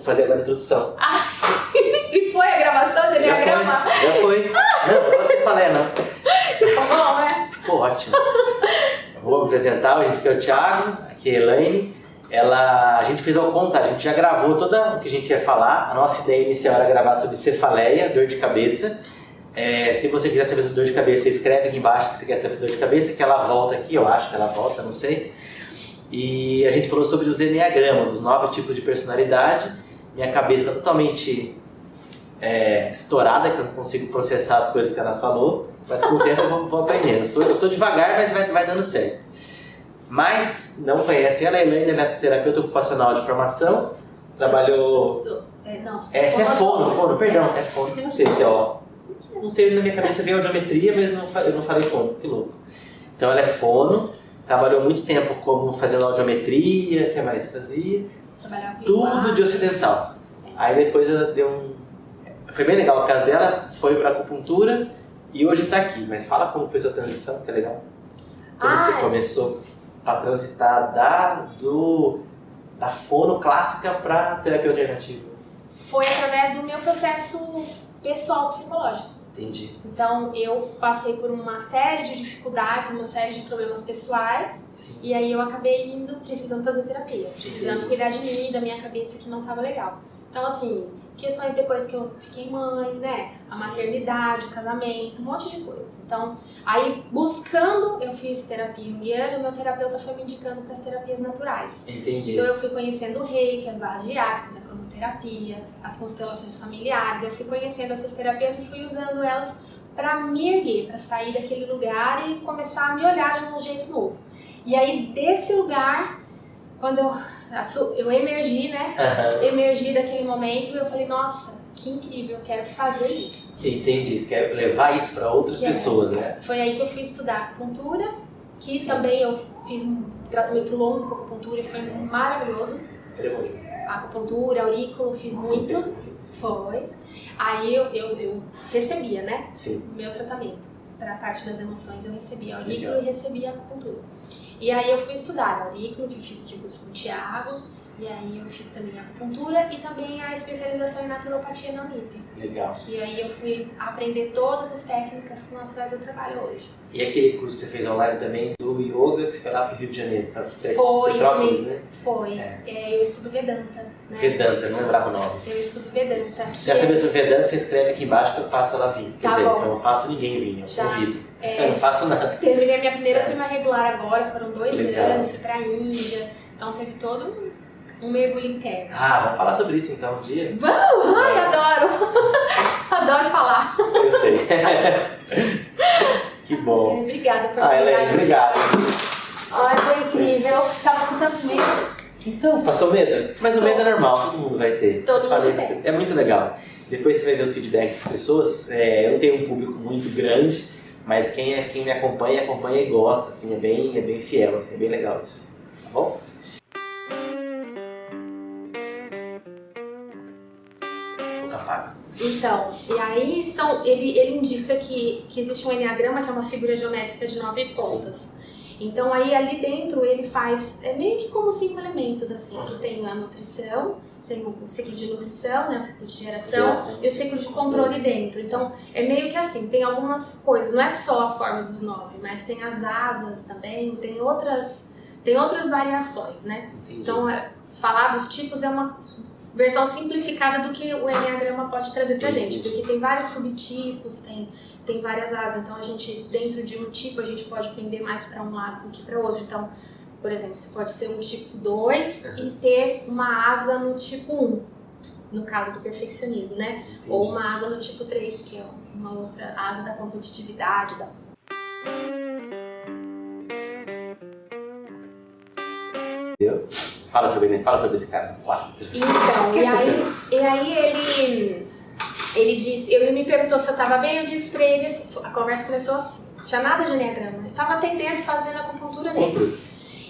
fazer agora a introdução. E foi a gravação de Enneagrama? Já foi. Não, você falei, não. Ficou bom, né? Ficou ótimo. Eu vou me apresentar, a gente aqui é o Thiago, aqui é a Elaine. A gente fez ao contrário, a gente já gravou tudo o que a gente ia falar. A nossa ideia inicial era gravar sobre cefaleia, dor de cabeça. Se você quiser saber sobre dor de cabeça, escreve aqui embaixo que você quer saber sobre dor de cabeça, que ela volta aqui, eu acho que ela volta, não sei. E a gente falou sobre os enneagramas, os 9 tipos de personalidade. Minha cabeça está totalmente estourada, que eu não consigo processar as coisas que ela falou, mas com o tempo eu vou aprendendo. Eu sou devagar, mas vai dando certo. Mas não conhece ela, a Elaine, ela é terapeuta ocupacional de formação, trabalhou... Essa é fono, perdão, é fono, que não sei o que é, ó. Não sei, na minha cabeça veio audiometria, mas eu não falei fono, que louco. Então ela é fono, trabalhou muito tempo como fazendo audiometria, o que mais fazia? Tudo de ocidental. Aí depois ela deu foi bem legal o caso dela, foi pra acupuntura e hoje tá aqui. Mas fala como foi sua transição, que é legal. Como você começou a transitar da fono clássica pra terapia alternativa? Foi através do meu processo pessoal psicológico. Entendi. Então eu passei por uma série de dificuldades, uma série de problemas pessoais. Sim. E aí eu acabei precisando fazer terapia, precisando cuidar de mim e da minha cabeça que não estava legal. Então assim, questões depois que eu fiquei mãe, né, a maternidade, o casamento, um monte de coisas. Então aí buscando, eu fiz terapia junguiana e o meu terapeuta foi me indicando para as terapias naturais. Entendi. Então eu fui conhecendo o reiki, as barras de axis, a cromoterapia, as constelações familiares, eu fui conhecendo essas terapias e fui usando elas para me erguer, para sair daquele lugar e começar a me olhar de um jeito novo. E aí desse lugar, quando eu emergi, né? Emergi daquele momento, eu falei, nossa, que incrível, eu quero fazer isso. Entendi, você quer levar isso para outras pessoas, né? Foi aí que eu fui estudar acupuntura, que também eu fiz um tratamento longo com acupuntura e foi maravilhoso. Acupuntura, aurículo, fiz muito. Foi. Aí eu recebia, né? Sim. O meu tratamento. Para a parte das emoções eu recebia aurículo e recebia acupuntura. E aí eu fui estudar aurículo, que fiz de curso com o Thiago, e aí eu fiz também acupuntura e também a especialização em naturopatia na Unip. Legal. Que aí eu fui aprender todas as técnicas com as quais eu trabalho hoje. E aquele curso que você fez online também do yoga, que você foi lá para o Rio de Janeiro, para Petrópolis, né? Foi. Eu estudo Vedanta. Né? Vedanta, não lembrava o nome. Eu estudo Vedanta. Já saber sobre Vedanta, você escreve aqui embaixo que eu faço ela vir. Quer dizer, eu não faço ninguém vir, eu convido. Eu não faço nada. Terminei a minha primeira turma regular agora, foram 2 anos, fui pra Índia, então teve todo um mergulho interno. Vamos falar sobre isso então um dia? Vamos! Ai, adoro! Adoro falar. Eu sei. Que bom. Obrigada por Elaine, obrigado. Ai, foi incrível. Tava com tanto medo. Então, passou medo? Mas o medo é normal, todo mundo vai ter. Todo mundo tem. É muito legal. Depois você vai ver os feedbacks das pessoas. Eu não tenho um público muito grande, mas quem me acompanha e gosta, assim, é bem fiel, assim, é bem legal isso. Tá bom? Então, e aí ele indica que existe um enneagrama, que é uma figura geométrica de 9 pontas. Sim. Então aí ali dentro ele faz, meio que como 5 elementos, assim, que tem a nutrição, tem o ciclo de nutrição, né, o ciclo de geração e o ciclo de controle dentro. Então é meio que assim, tem algumas coisas, não é só a forma dos 9, mas tem as asas também, tem outras variações, né? Entendi. Então falar dos tipos é uma versão simplificada do que o enneagrama pode trazer pra gente, porque tem vários subtipos, tem várias asas, então a gente, dentro de um tipo, a gente pode pender mais para um lado do que para o outro. Então, por exemplo, você pode ser um tipo 2 e ter uma asa no tipo 1, no caso do perfeccionismo, né? Entendi. Ou uma asa no tipo 3, que é uma outra asa da competitividade. Entendeu? Fala sobre esse cara do 4. Então, e aí ele disse, ele me perguntou se eu tava bem, eu disse pra ele, a conversa começou assim, não tinha nada de enneagrama, eu tava atendendo, fazendo acupuntura nele.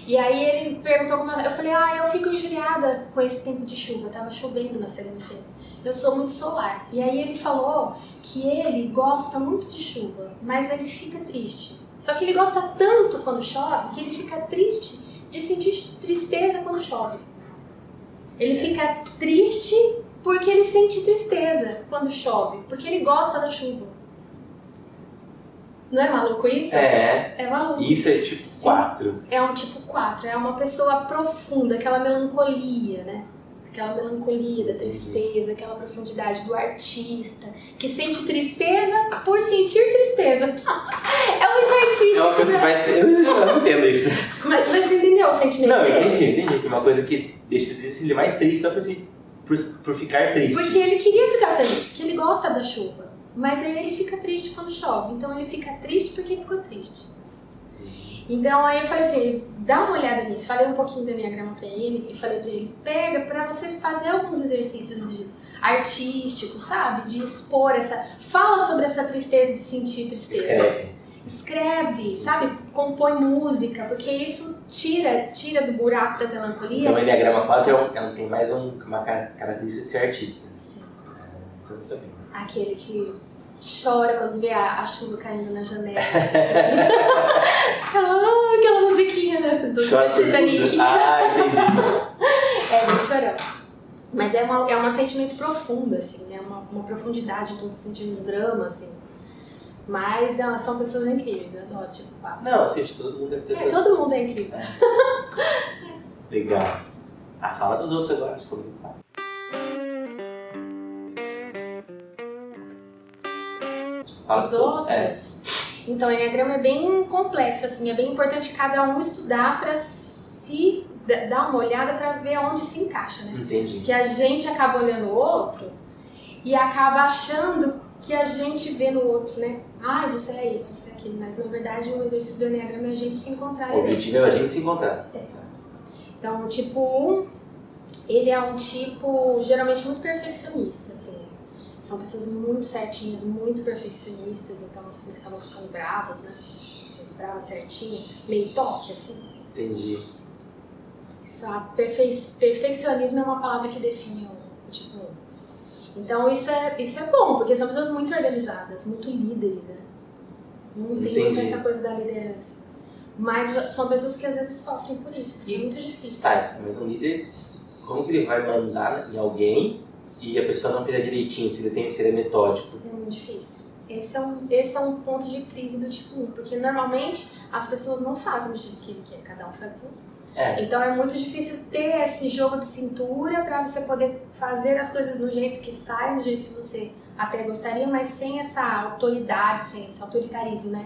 E aí ele me perguntou como eu falei, eu fico injuriada com esse tempo de chuva, tava chovendo na segunda-feira, eu sou muito solar. E aí ele falou que ele gosta muito de chuva, mas ele fica triste. Só que ele gosta tanto quando chove que ele fica triste de sentir tristeza quando chove. Ele fica triste porque ele sente tristeza quando chove, porque ele gosta da chuva. Não é maluco isso? É maluco. Isso é tipo 4. É um tipo 4, é uma pessoa profunda, aquela melancolia, né? Aquela melancolia da tristeza, aquela profundidade do artista, que sente tristeza por sentir tristeza. É muito artístico. É uma coisa que vai ser... Eu não entendo isso. Mas você entendeu o sentimento Não, dele? entendi. Que é uma coisa que deixa ele mais triste só por ficar triste. Porque ele queria ficar feliz, porque ele gosta da chuva. Mas aí ele fica triste quando chove. Então ele fica triste porque ficou triste. Então aí eu falei pra ele, dá uma olhada nisso. Falei um pouquinho da enneagrama pra ele e falei pra ele, pega pra você fazer alguns exercícios artísticos, sabe? De expor fala sobre essa tristeza, de sentir tristeza. Escreve, sabe? Compõe música, porque isso tira do buraco da melancolia. Então o enneagrama 4 ela tem mais uma característica de ser artista. Sim. Isso eu não sabia. Aquele que chora quando vê a chuva caindo na janela. Aquela musiquinha do Titanic. Entendi. É bem chorão. Mas é um sentimento profundo, assim, né? Uma profundidade, eu tô sentindo um drama, assim. Mas são pessoas incríveis, eu adoro, tipo, 4. Não, gente, todo mundo deve ter suas... Todo mundo é incrível. Legal. Fala dos outros agora, de como ele fala. Os outros? Então, o enneagrama é bem complexo, assim, é bem importante cada um estudar para se dar uma olhada para ver onde se encaixa, né? Entendi. Porque a gente acaba olhando o outro e acaba achando que a gente vê no outro, né? Você é isso, você é aquilo, mas na verdade o exercício do enneagrama é a gente se encontrar. O objetivo é a gente se encontrar. Então, o tipo 1, ele é um tipo geralmente muito perfeccionista, assim. São pessoas muito certinhas, muito perfeccionistas, então assim, acabam ficando bravas, né? Pessoas bravas, certinhas, meio toque, assim. Entendi. Perfeccionismo é uma palavra que define o tipo 1. Então isso é bom, porque são pessoas muito organizadas, muito líderes, né? Não tem muito essa coisa da liderança. Mas são pessoas que às vezes sofrem por isso, porque é muito difícil. Mas um líder, como que ele vai mandar em alguém e a pessoa não fizer direitinho, se ele é metódico? É muito difícil. Esse é um ponto de crise do tipo 1, porque normalmente as pessoas não fazem do jeito que ele quer, cada um faz do seu. Então é muito difícil ter esse jogo de cintura para você poder fazer as coisas do jeito que sai, do jeito que você até gostaria, mas sem essa autoridade, sem esse autoritarismo, né?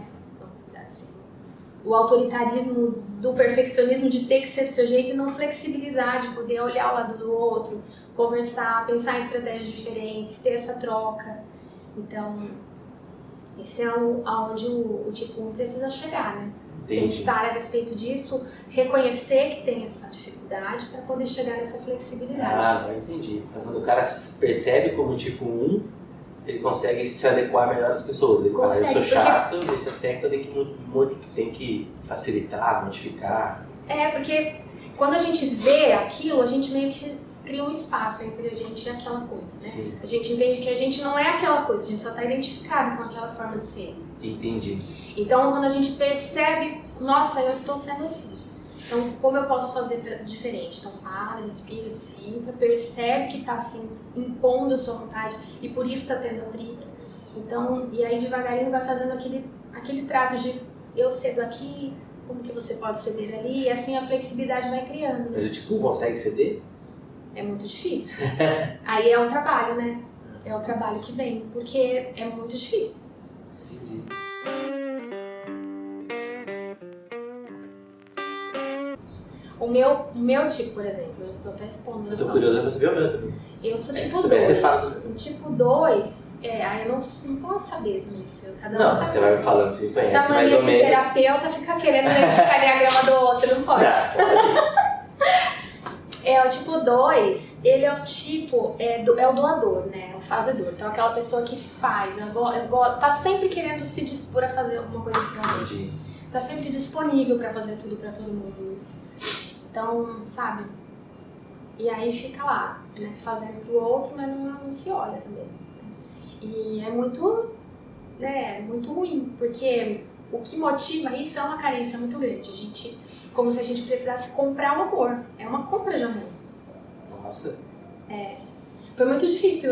O autoritarismo do perfeccionismo de ter que ser do seu jeito e não flexibilizar, de poder olhar o lado do outro, conversar, pensar em estratégias diferentes, ter essa troca. Então, esse é aonde o tipo 1 precisa chegar, né? Entendi. Pensar a respeito disso, reconhecer que tem essa dificuldade para poder chegar nessa flexibilidade. Entendi. Então, quando o cara se percebe como tipo 1, ele consegue se adequar melhor às pessoas. Ele fala, eu sou chato, nesse aspecto tem que facilitar, modificar. Porque quando a gente vê aquilo, a gente meio que cria um espaço entre a gente e aquela coisa, né? Sim. A gente entende que a gente não é aquela coisa, a gente só está identificado com aquela forma de ser. Entendi. Então, quando a gente percebe, nossa, eu estou sendo assim. Então, como eu posso fazer diferente? Então, para, respira, senta, percebe que está assim, impondo a sua vontade e por isso está tendo atrito. Então, e aí devagarinho vai fazendo aquele trato de eu cedo aqui, como que você pode ceder ali, e assim a flexibilidade vai criando. Mas o tipo 1 consegue ceder? É muito difícil. Aí é o trabalho, né? É o trabalho que vem, porque é muito difícil. Entendi. O meu tipo, por exemplo, eu tô até expondo. Eu tô curiosa pra saber o meu também. Eu sou Se tipo souber, 2. você fala. O tipo 2, aí eu não posso saber disso. Cada um Não, sabe você vai me falando, você me conhece essa mais mania ou de menos. terapeuta fica querendo identificar a enneagrama do outro, não pode. O tipo 2, ele é o tipo, é o doador, né? É o fazedor. Então, aquela pessoa que faz, tá sempre querendo se dispor a fazer alguma coisa pra alguém. Tá sempre disponível pra fazer tudo pra todo mundo. Então, sabe? E aí fica lá, né? Fazendo pro outro, mas não se olha também. E é muito, né? Muito ruim, porque o que motiva isso é uma carência muito grande. Como se a gente precisasse comprar o amor. É uma compra de amor. Nossa. Foi muito difícil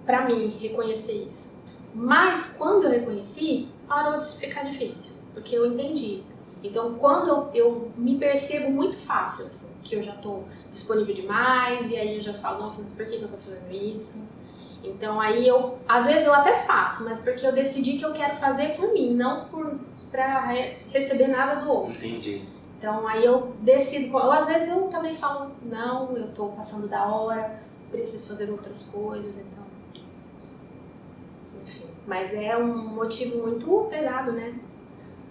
pra mim reconhecer isso. Mas quando eu reconheci, parou de ficar difícil, porque eu entendi. Então, quando eu me percebo muito fácil, assim, que eu já tô disponível demais, e aí eu já falo, nossa, mas por que eu tô fazendo isso? Então, aí às vezes eu até faço, mas porque eu decidi que eu quero fazer por mim, não pra receber nada do outro. Entendi. Então, aí eu decido, ou às vezes eu também falo, não, eu tô passando da hora, preciso fazer outras coisas, então... Enfim, mas é um motivo muito pesado, né?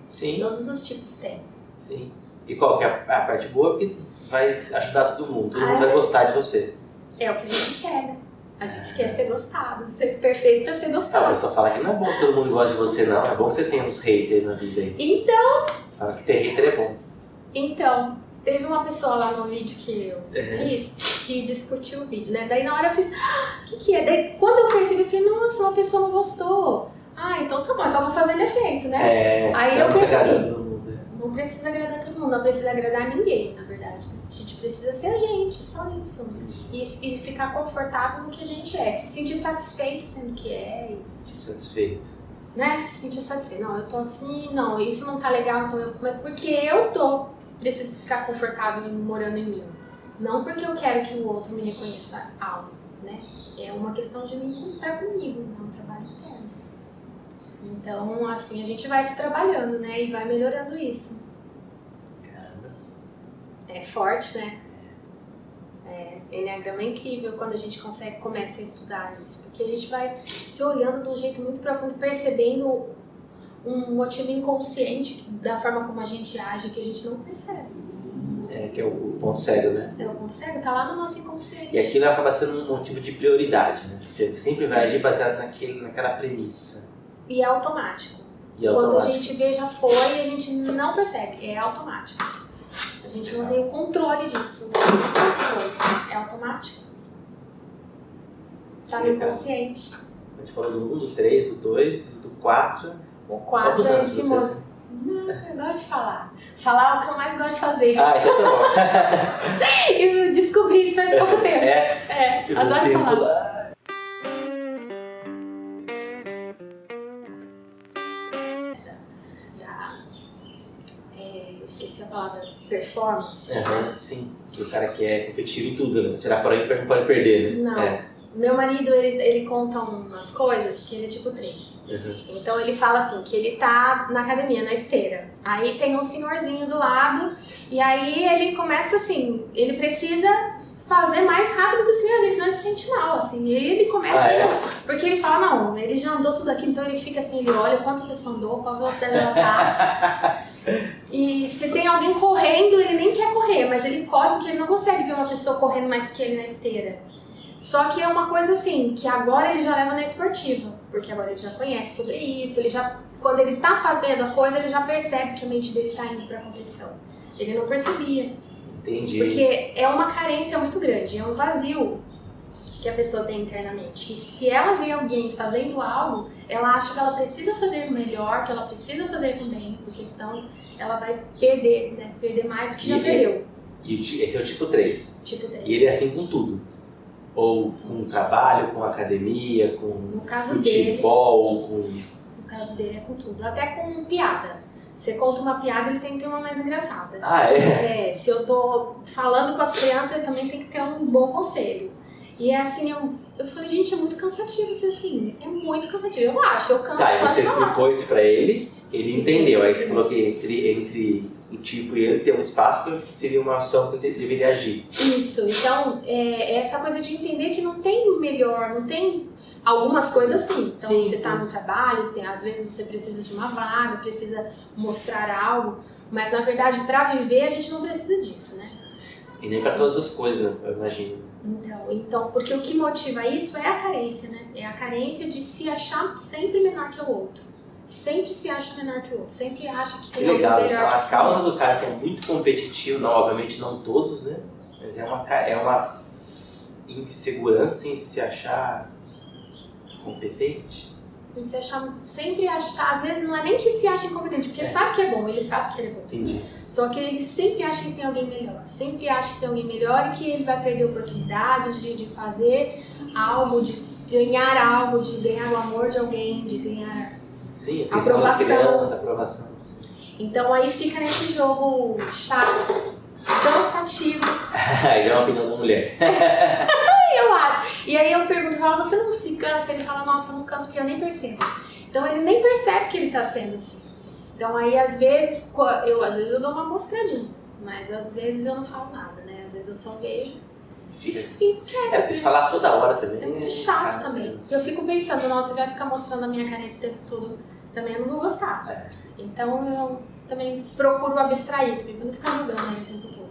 Sim. Todos os tipos têm. Sim. E qual que é a parte boa? Porque vai ajudar todo mundo vai gostar de você. É o que a gente quer, né? A gente quer ser gostado, ser perfeito pra ser A gostado. pessoa fala que não é bom que todo mundo goste de você, não. É bom que você tenha uns haters na vida aí. Então... Fala que ter hater é bom. Então, teve uma pessoa lá no vídeo que eu fiz que discutiu o vídeo, né? Daí na hora eu fiz, o que é? Daí quando eu percebi, eu falei, nossa, uma pessoa não gostou. Então tá bom, então eu vou fazer efeito, né? Aí eu percebi. Não precisa agradar todo mundo, não precisa agradar ninguém, na verdade. Né? A gente precisa ser a gente, só isso. E ficar confortável no que a gente é. Se sentir satisfeito sendo que é. Sentir satisfeito. Né? Se sentir satisfeito. Não, eu tô assim, não, isso não tá legal, então mas porque eu preciso ficar confortável morando em mim. Não porque eu quero que o outro me reconheça algo, né? É uma questão de me encontrar comigo, é um trabalho interno. Então, assim, a gente vai se trabalhando, né? E vai melhorando isso. Caramba. É forte, né? Enneagrama é incrível quando a gente começa a estudar isso. Porque a gente vai se olhando de um jeito muito profundo, percebendo um motivo inconsciente da forma como a gente age, que a gente não percebe. Que é o ponto cego, né? É o ponto cego, tá lá no nosso inconsciente. E aquilo acaba sendo um motivo de prioridade, né? Você sempre vai agir baseado naquela premissa. E é automático. Quando a gente vê, já foi e a gente não percebe. É automático. A gente não tem o controle disso. Não tem controle. É automático. Tá no inconsciente. A gente falou do 1, do 3, do 2, do 4. O 4 é esse moço. Não, eu gosto de falar. Falar é o que eu mais gosto de fazer. Então tá bom. Eu descobri isso faz pouco tempo. Adoro falar. Lá. Eu esqueci a palavra performance. Sim, que o cara que é competitivo em tudo, né? Tirar para ir não pode perder, né? Não. Meu marido, ele conta umas coisas que ele é tipo 3. Então ele fala assim, que ele tá na academia, na esteira. Aí tem um senhorzinho do lado, e aí ele começa assim, ele precisa fazer mais rápido que o senhorzinho, senão ele se sente mal, assim. E ele começa, porque ele fala, não, ele já andou tudo aqui, então ele fica assim, ele olha quanto a pessoa andou, qual a velocidade ela tá. E se tem alguém correndo, ele nem quer correr, mas ele corre porque ele não consegue ver uma pessoa correndo mais que ele na esteira. Só que é uma coisa assim, que agora ele já leva na esportiva, porque agora ele já conhece sobre isso, quando ele tá fazendo a coisa, ele já percebe que a mente dele tá indo pra competição. Ele não percebia. Entendi. Porque é uma carência muito grande, é um vazio que a pessoa tem internamente. Que se ela vê alguém fazendo algo, ela acha que ela precisa fazer melhor, que ela precisa fazer também, porque senão ela vai perder, né? Perder mais do que já perdeu. E esse é o tipo 3. Tipo 3. E ele é assim com tudo. Ou com trabalho, com academia, com futebol, No caso dele é com tudo, até com piada. Você conta uma piada, ele tem que ter uma mais engraçada. Se eu tô falando com as crianças, ele também tem que ter um bom conselho. E é assim, eu falei, gente, é muito cansativo ser assim. É muito cansativo, eu acho, eu canso. Tá, e você explicou isso pra ele, ele entendeu. Aí você falou que entre o tipo e ele tem um espaço que seria uma ação que ele deveria agir. Isso, então, essa coisa de entender que não tem melhor, não tem algumas coisas assim. Então, você tá no trabalho, às vezes você precisa de uma vaga, precisa mostrar algo, mas na verdade, pra viver, a gente não precisa disso, né? E nem pra todas as coisas, né? Eu imagino. Então, porque o que motiva isso é a carência, né? É a carência de se achar sempre menor que o outro. Sempre se acha menor que o outro, sempre acha que tem algo melhor. Então, a causa do cara que é muito competitivo, não, obviamente não todos, né? Mas é uma insegurança em se achar competente. sempre achar, às vezes não é nem que se acha incompetente, porque sabe que é bom, ele sabe que ele é bom. Entendi. Só que ele sempre acha que tem alguém melhor, sempre acha que tem alguém melhor e que ele vai perder oportunidades de fazer algo, de ganhar algo, de ganhar o amor de alguém, de ganhar sim, a atenção das crianças, aprovação. Sim. Então aí fica nesse jogo chato, cansativo. Já é uma opinião da mulher. Eu acho. E aí eu pergunto, você não se cansa? Ele fala, nossa, eu não canso porque eu nem percebo. Então ele nem percebe que ele tá sendo assim. Então aí às vezes eu dou uma mostradinha, mas às vezes eu não falo nada, né? Às vezes eu só vejo e fico quieta. Porque se falar toda hora também. É muito chato também. Eu fico pensando, nossa, você vai ficar mostrando a minha carência o tempo todo, também eu não vou gostar. Então eu também procuro abstrair também, pra não ficar julgando ele o tempo todo.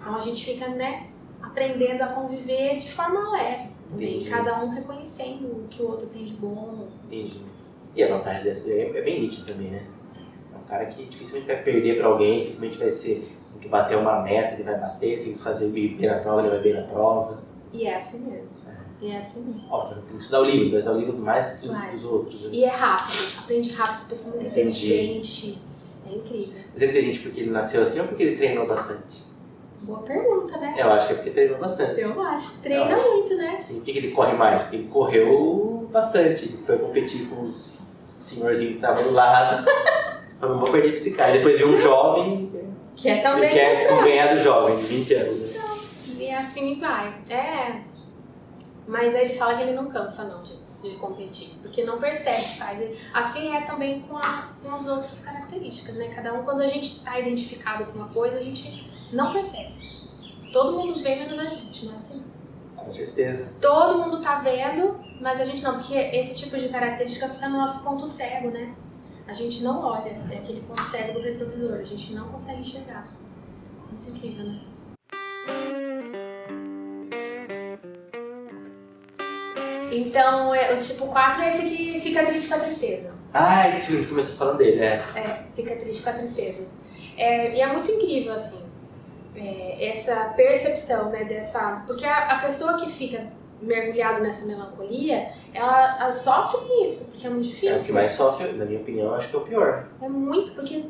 Então a gente fica, né, aprendendo a conviver de forma leve também, cada um reconhecendo o que o outro tem de bom. Entendi. E a vantagem dessa é bem nítida também, né? É um cara que dificilmente vai perder pra alguém, dificilmente vai ser tem que bater uma meta, ele vai bater, tem que fazer bem na prova, ele vai bem na prova. E é assim mesmo. E é assim mesmo. Óbvio, tem que estudar o livro, vai estudar o livro mais que todos os outros. Né? E é rápido, aprende rápido, pessoa muito inteligente. É incrível. Mas ele é inteligente porque ele nasceu assim ou porque ele treinou bastante? Boa pergunta, né? Eu acho que é porque treinou bastante. Eu acho. Treina muito, né? Sim, por que ele corre mais? Porque ele correu bastante. Ele foi competir com os senhorzinhos que estavam do lado. Falou, não vou perder pra esse cara. Depois viu um jovem que é também ele quer ganhar do jovem, de 20 anos. Né? E assim vai. Mas aí ele fala que ele não cansa não de competir, porque não percebe que faz. Assim é também com as outras características, né? Cada um, quando a gente está identificado com uma coisa, a gente não percebe. Todo mundo vê menos a gente, não é assim? Com certeza. Todo mundo tá vendo, mas a gente não, porque esse tipo de característica fica no nosso ponto cego, né? A gente não olha, é aquele ponto cego do retrovisor, a gente não consegue enxergar. Muito incrível, né? Então, o tipo 4 é esse que fica triste com a tristeza. Ah, que você começou falando dele, fica triste com a tristeza. E é muito incrível, assim, essa percepção, né, dessa... Porque a pessoa que fica mergulhada nessa melancolia, ela sofre com isso, porque é muito difícil. É o que mais sofre, na minha opinião, acho que é o pior. É muito, porque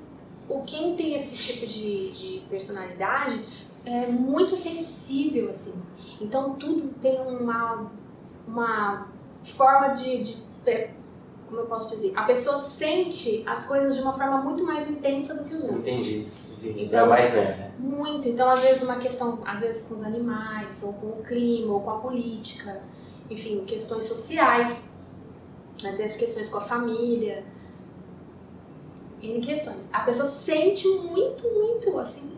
quem tem esse tipo de personalidade é muito sensível, assim. Então, tudo tem uma forma como eu posso dizer, a pessoa sente as coisas de uma forma muito mais intensa do que os outros. Entendi. Então, é mais né? Muito. Então, às vezes, uma questão, às vezes com os animais, ou com o clima, ou com a política, enfim, questões sociais, às vezes questões com a família, N questões. A pessoa sente muito, muito, assim,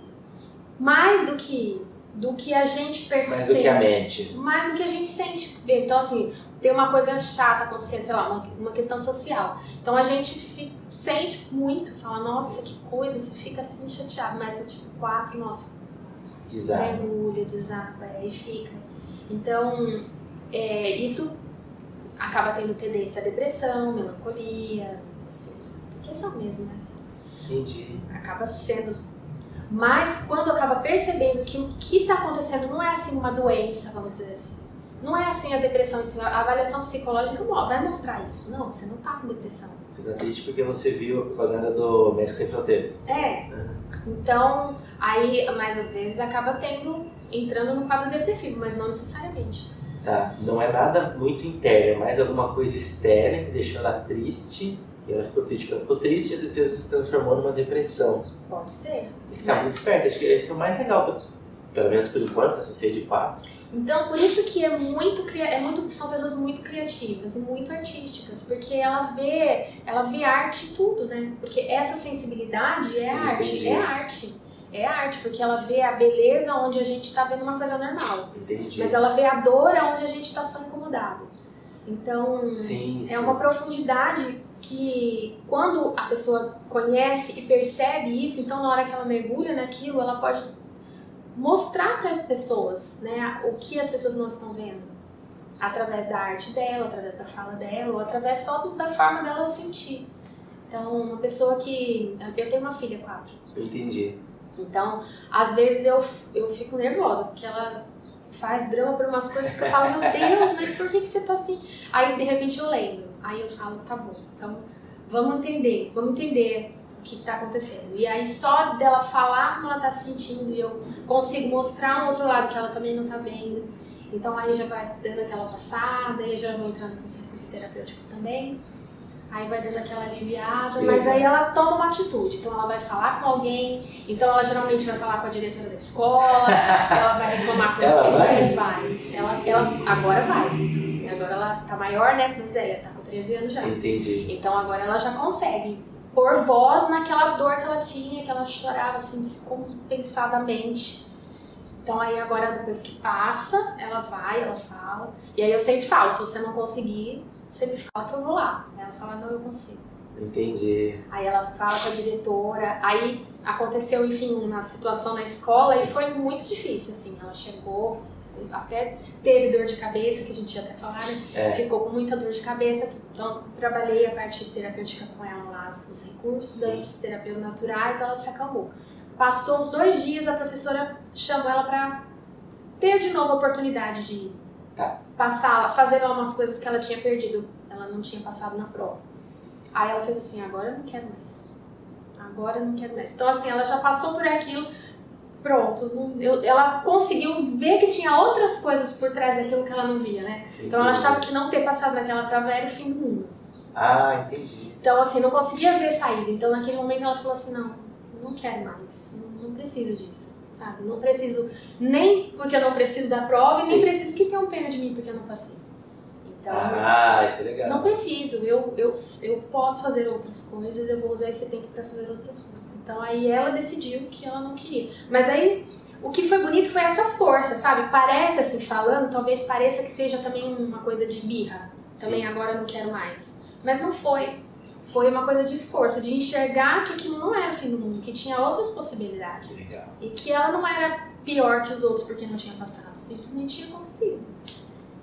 mais do que a gente percebe. Mais do que a mente. Mais do que a gente sente. Então, assim, tem uma coisa chata acontecendo, sei lá, uma questão social. Então a gente sente muito, fala, nossa, que coisa, você fica assim chateado. Mas tipo 4, nossa, mergulha, desaba, e fica. Então, isso acaba tendo tendência à depressão, melancolia, assim, depressão mesmo, né? Entendi. Acaba sendo... Mas quando acaba percebendo que o que está acontecendo não é assim uma doença, vamos dizer assim. Não é assim a depressão, a avaliação psicológica vai mostrar isso. Não, você não tá com depressão. Você tá triste porque você viu a propaganda do Médicos Sem Fronteiras. Então, mas às vezes acaba entrando no quadro depressivo, mas não necessariamente. Tá, não é nada muito interno, é mais alguma coisa externa que deixou ela triste. E ela ficou triste, e a tristeza se transformou numa depressão. Pode ser. Tem que ficar muito esperto, acho que esse é o mais legal, pelo menos por enquanto, essa C de 4. Então, por isso que são pessoas muito criativas e muito artísticas, porque ela vê arte em tudo, né? Porque essa sensibilidade é arte, é arte, porque ela vê a beleza onde a gente tá vendo uma coisa normal. Entendi. Mas ela vê a dor onde a gente tá só incomodado. Então, sim. Uma profundidade que quando a pessoa conhece e percebe isso, então na hora que ela mergulha naquilo, ela pode mostrar para as pessoas, né, o que as pessoas não estão vendo, através da arte dela, através da fala dela, ou através só da forma dela sentir. Então, uma pessoa que... Eu tenho uma filha 4. Entendi. Então, às vezes eu fico nervosa, porque ela faz drama por umas coisas que eu falo, meu Deus, mas por que você tá assim? Aí, de repente, eu lembro. Aí eu falo, tá bom, então vamos entender o que tá acontecendo. E aí só dela falar como ela tá se sentindo e eu consigo mostrar um outro lado que ela também não tá vendo. Então aí já vai dando aquela passada, aí já vou entrando com os recursos terapêuticos também. Aí vai dando aquela aliviada, mas aí ela toma uma atitude. Então ela vai falar com alguém, então ela geralmente vai falar com a diretora da escola, ela vai reclamar com ela vai? Vai. Ela agora vai. Agora ela tá maior, né? Mas ela tá com 13 anos já. Entendi. Então agora ela já consegue pôr voz naquela dor que ela tinha, que ela chorava assim descompensadamente. Então aí agora depois que passa, ela vai, ela fala. E aí eu sempre falo, se você não conseguir, você me fala que eu vou lá. Ela fala, não, eu consigo. Entendi. Aí ela fala com a diretora, aí aconteceu, enfim, uma situação na escola e foi muito difícil, assim. Ela chegou, até teve dor de cabeça, que a gente ia até falar, né? Ficou com muita dor de cabeça, então trabalhei a parte terapêutica com ela lá, os recursos das terapias naturais, ela se acalmou. Passou uns 2 dias, a professora chamou ela pra ter de novo a oportunidade de passar, fazer umas coisas que ela tinha perdido, ela não tinha passado na prova. Aí ela fez assim, agora eu não quero mais. Agora eu não quero mais. Então assim, ela já passou por aquilo, pronto. Ela conseguiu ver que tinha outras coisas por trás daquilo que ela não via, né? Entendi. Então ela achava que não ter passado naquela prova era o fim do mundo. Ah, entendi. Então assim, não conseguia ver saída. Então naquele momento ela falou assim, não quero mais, não preciso disso, sabe? Não preciso, nem porque eu não preciso da prova e nem preciso que tenham pena de mim porque eu não passei. Então, isso é legal. não preciso, eu posso fazer outras coisas, eu vou usar esse tempo para fazer outras coisas. Então aí ela decidiu que ela não queria. Mas aí o que foi bonito foi essa força, sabe? Parece assim, falando, talvez pareça que seja também uma coisa de birra. Também agora eu não quero mais. Mas não foi. Foi uma coisa de força, de enxergar que aquilo não era o fim do mundo, que tinha outras possibilidades. Legal. E que ela não era pior que os outros porque não tinha passado, simplesmente tinha acontecido.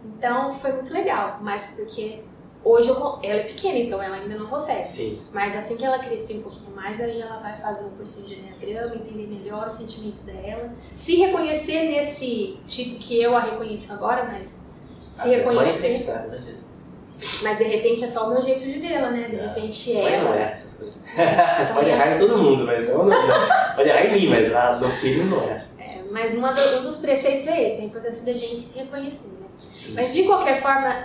Então foi muito legal, mas porque hoje ela é pequena, então ela ainda não consegue. Sim. Mas assim que ela crescer um pouquinho mais, aí ela vai fazer um cursinho de Enneagrama, entender melhor o sentimento dela, se reconhecer nesse tipo que eu a reconheço agora, mas se reconhecer. Sabe, né? Mas de repente é só o meu jeito de vê-la, né? De repente Mãe não ela. é essas coisas. Você pode errar em todo mundo, mas não. Pode errar em mim, mas lá no filho não é. Mas um dos preceitos é esse, a importância da gente se reconhecer, né? Mas de qualquer forma,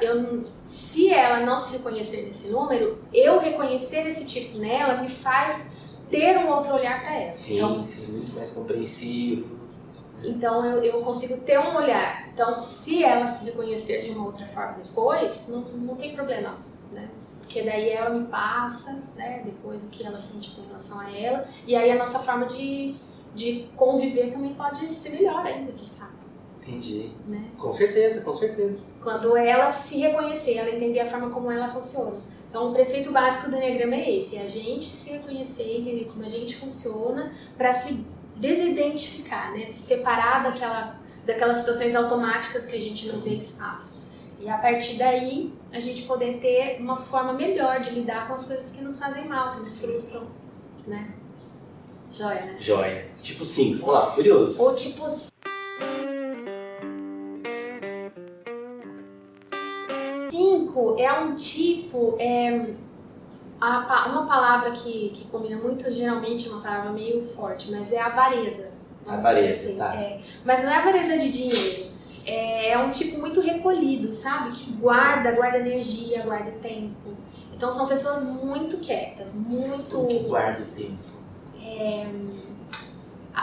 se ela não se reconhecer nesse número, eu reconhecer esse tipo nela me faz ter um outro olhar para ela. Sim, então, sim, muito mais compreensivo. Então eu consigo ter um olhar. Então se ela se reconhecer de uma outra forma depois, não tem problema, né? Porque daí ela me passa, né, depois o que ela sente com relação a ela. E aí a nossa forma de conviver também pode ser melhor ainda, quem sabe. Entendi. Né? Com certeza, com certeza. Quando ela se reconhecer, ela entender a forma como ela funciona. Então o preceito básico do Enneagrama é esse, é a gente se reconhecer, entender como a gente funciona para se desidentificar, né? Se separar daquelas situações automáticas que a gente não vê espaço. E a partir daí, a gente poder ter uma forma melhor de lidar com as coisas que nos fazem mal, que nos frustram, né? Joia, né? Joia. Tipo 5, vamos lá, curioso. Ou tipo 5 é um tipo, uma palavra que combina muito, geralmente é uma palavra meio forte, mas é avareza. Avareza, assim. Tá. Mas não é avareza de dinheiro, é um tipo muito recolhido, sabe? Que guarda energia, guarda tempo. Então são pessoas muito quietas, muito... O que guarda o tempo?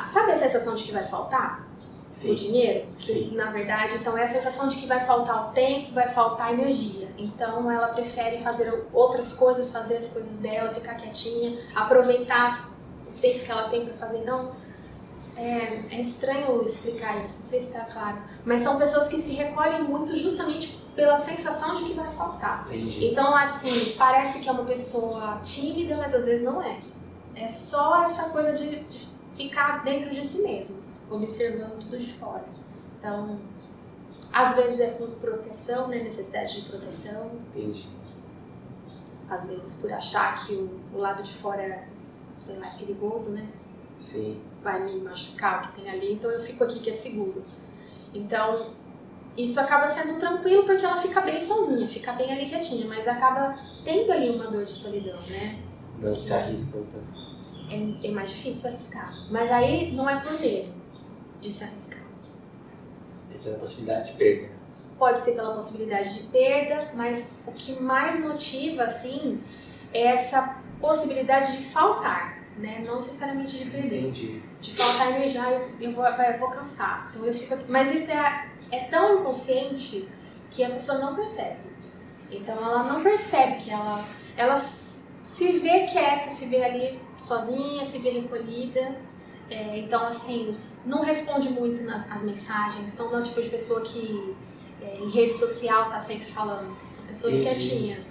Sabe a sensação de que vai faltar? Sim. O dinheiro? Sim. Na verdade, então é a sensação de que vai faltar o tempo, vai faltar a energia. Então ela prefere fazer outras coisas, fazer as coisas dela, ficar quietinha, aproveitar o tempo que ela tem para fazer. Então, é estranho explicar isso, não sei se está claro. Mas são pessoas que se recolhem muito justamente pela sensação de que vai faltar. Entendi. Então, assim, parece que é uma pessoa tímida, mas às vezes não é. É só essa coisa de ficar dentro de si mesmo, observando tudo de fora. Então, às vezes é por proteção, né? Necessidade de proteção. Entendi. Às vezes por achar que o lado de fora, sei lá, é perigoso, né? Sim. Vai me machucar o que tem ali, então eu fico aqui que é seguro. Então, isso acaba sendo tranquilo porque ela fica bem sozinha, fica bem ali quietinha, mas acaba tendo ali uma dor de solidão, né? Não se arriscam tanto. É mais difícil arriscar. Mas aí não é por medo de se arriscar. É pela possibilidade de perda. Pode ser pela possibilidade de perda, mas o que mais motiva, assim, é essa possibilidade de faltar, né? Não necessariamente de perder. Entendi. De faltar energia, eu vou cansar. Então eu fico aqui. Mas isso é tão inconsciente que a pessoa não percebe. Então ela não percebe que ela se vê quieta, se vê ali sozinha, se vê recolhida. Então, assim, não responde muito as mensagens. Então, não é o tipo de pessoa que em rede social tá sempre falando. São pessoas quietinhas.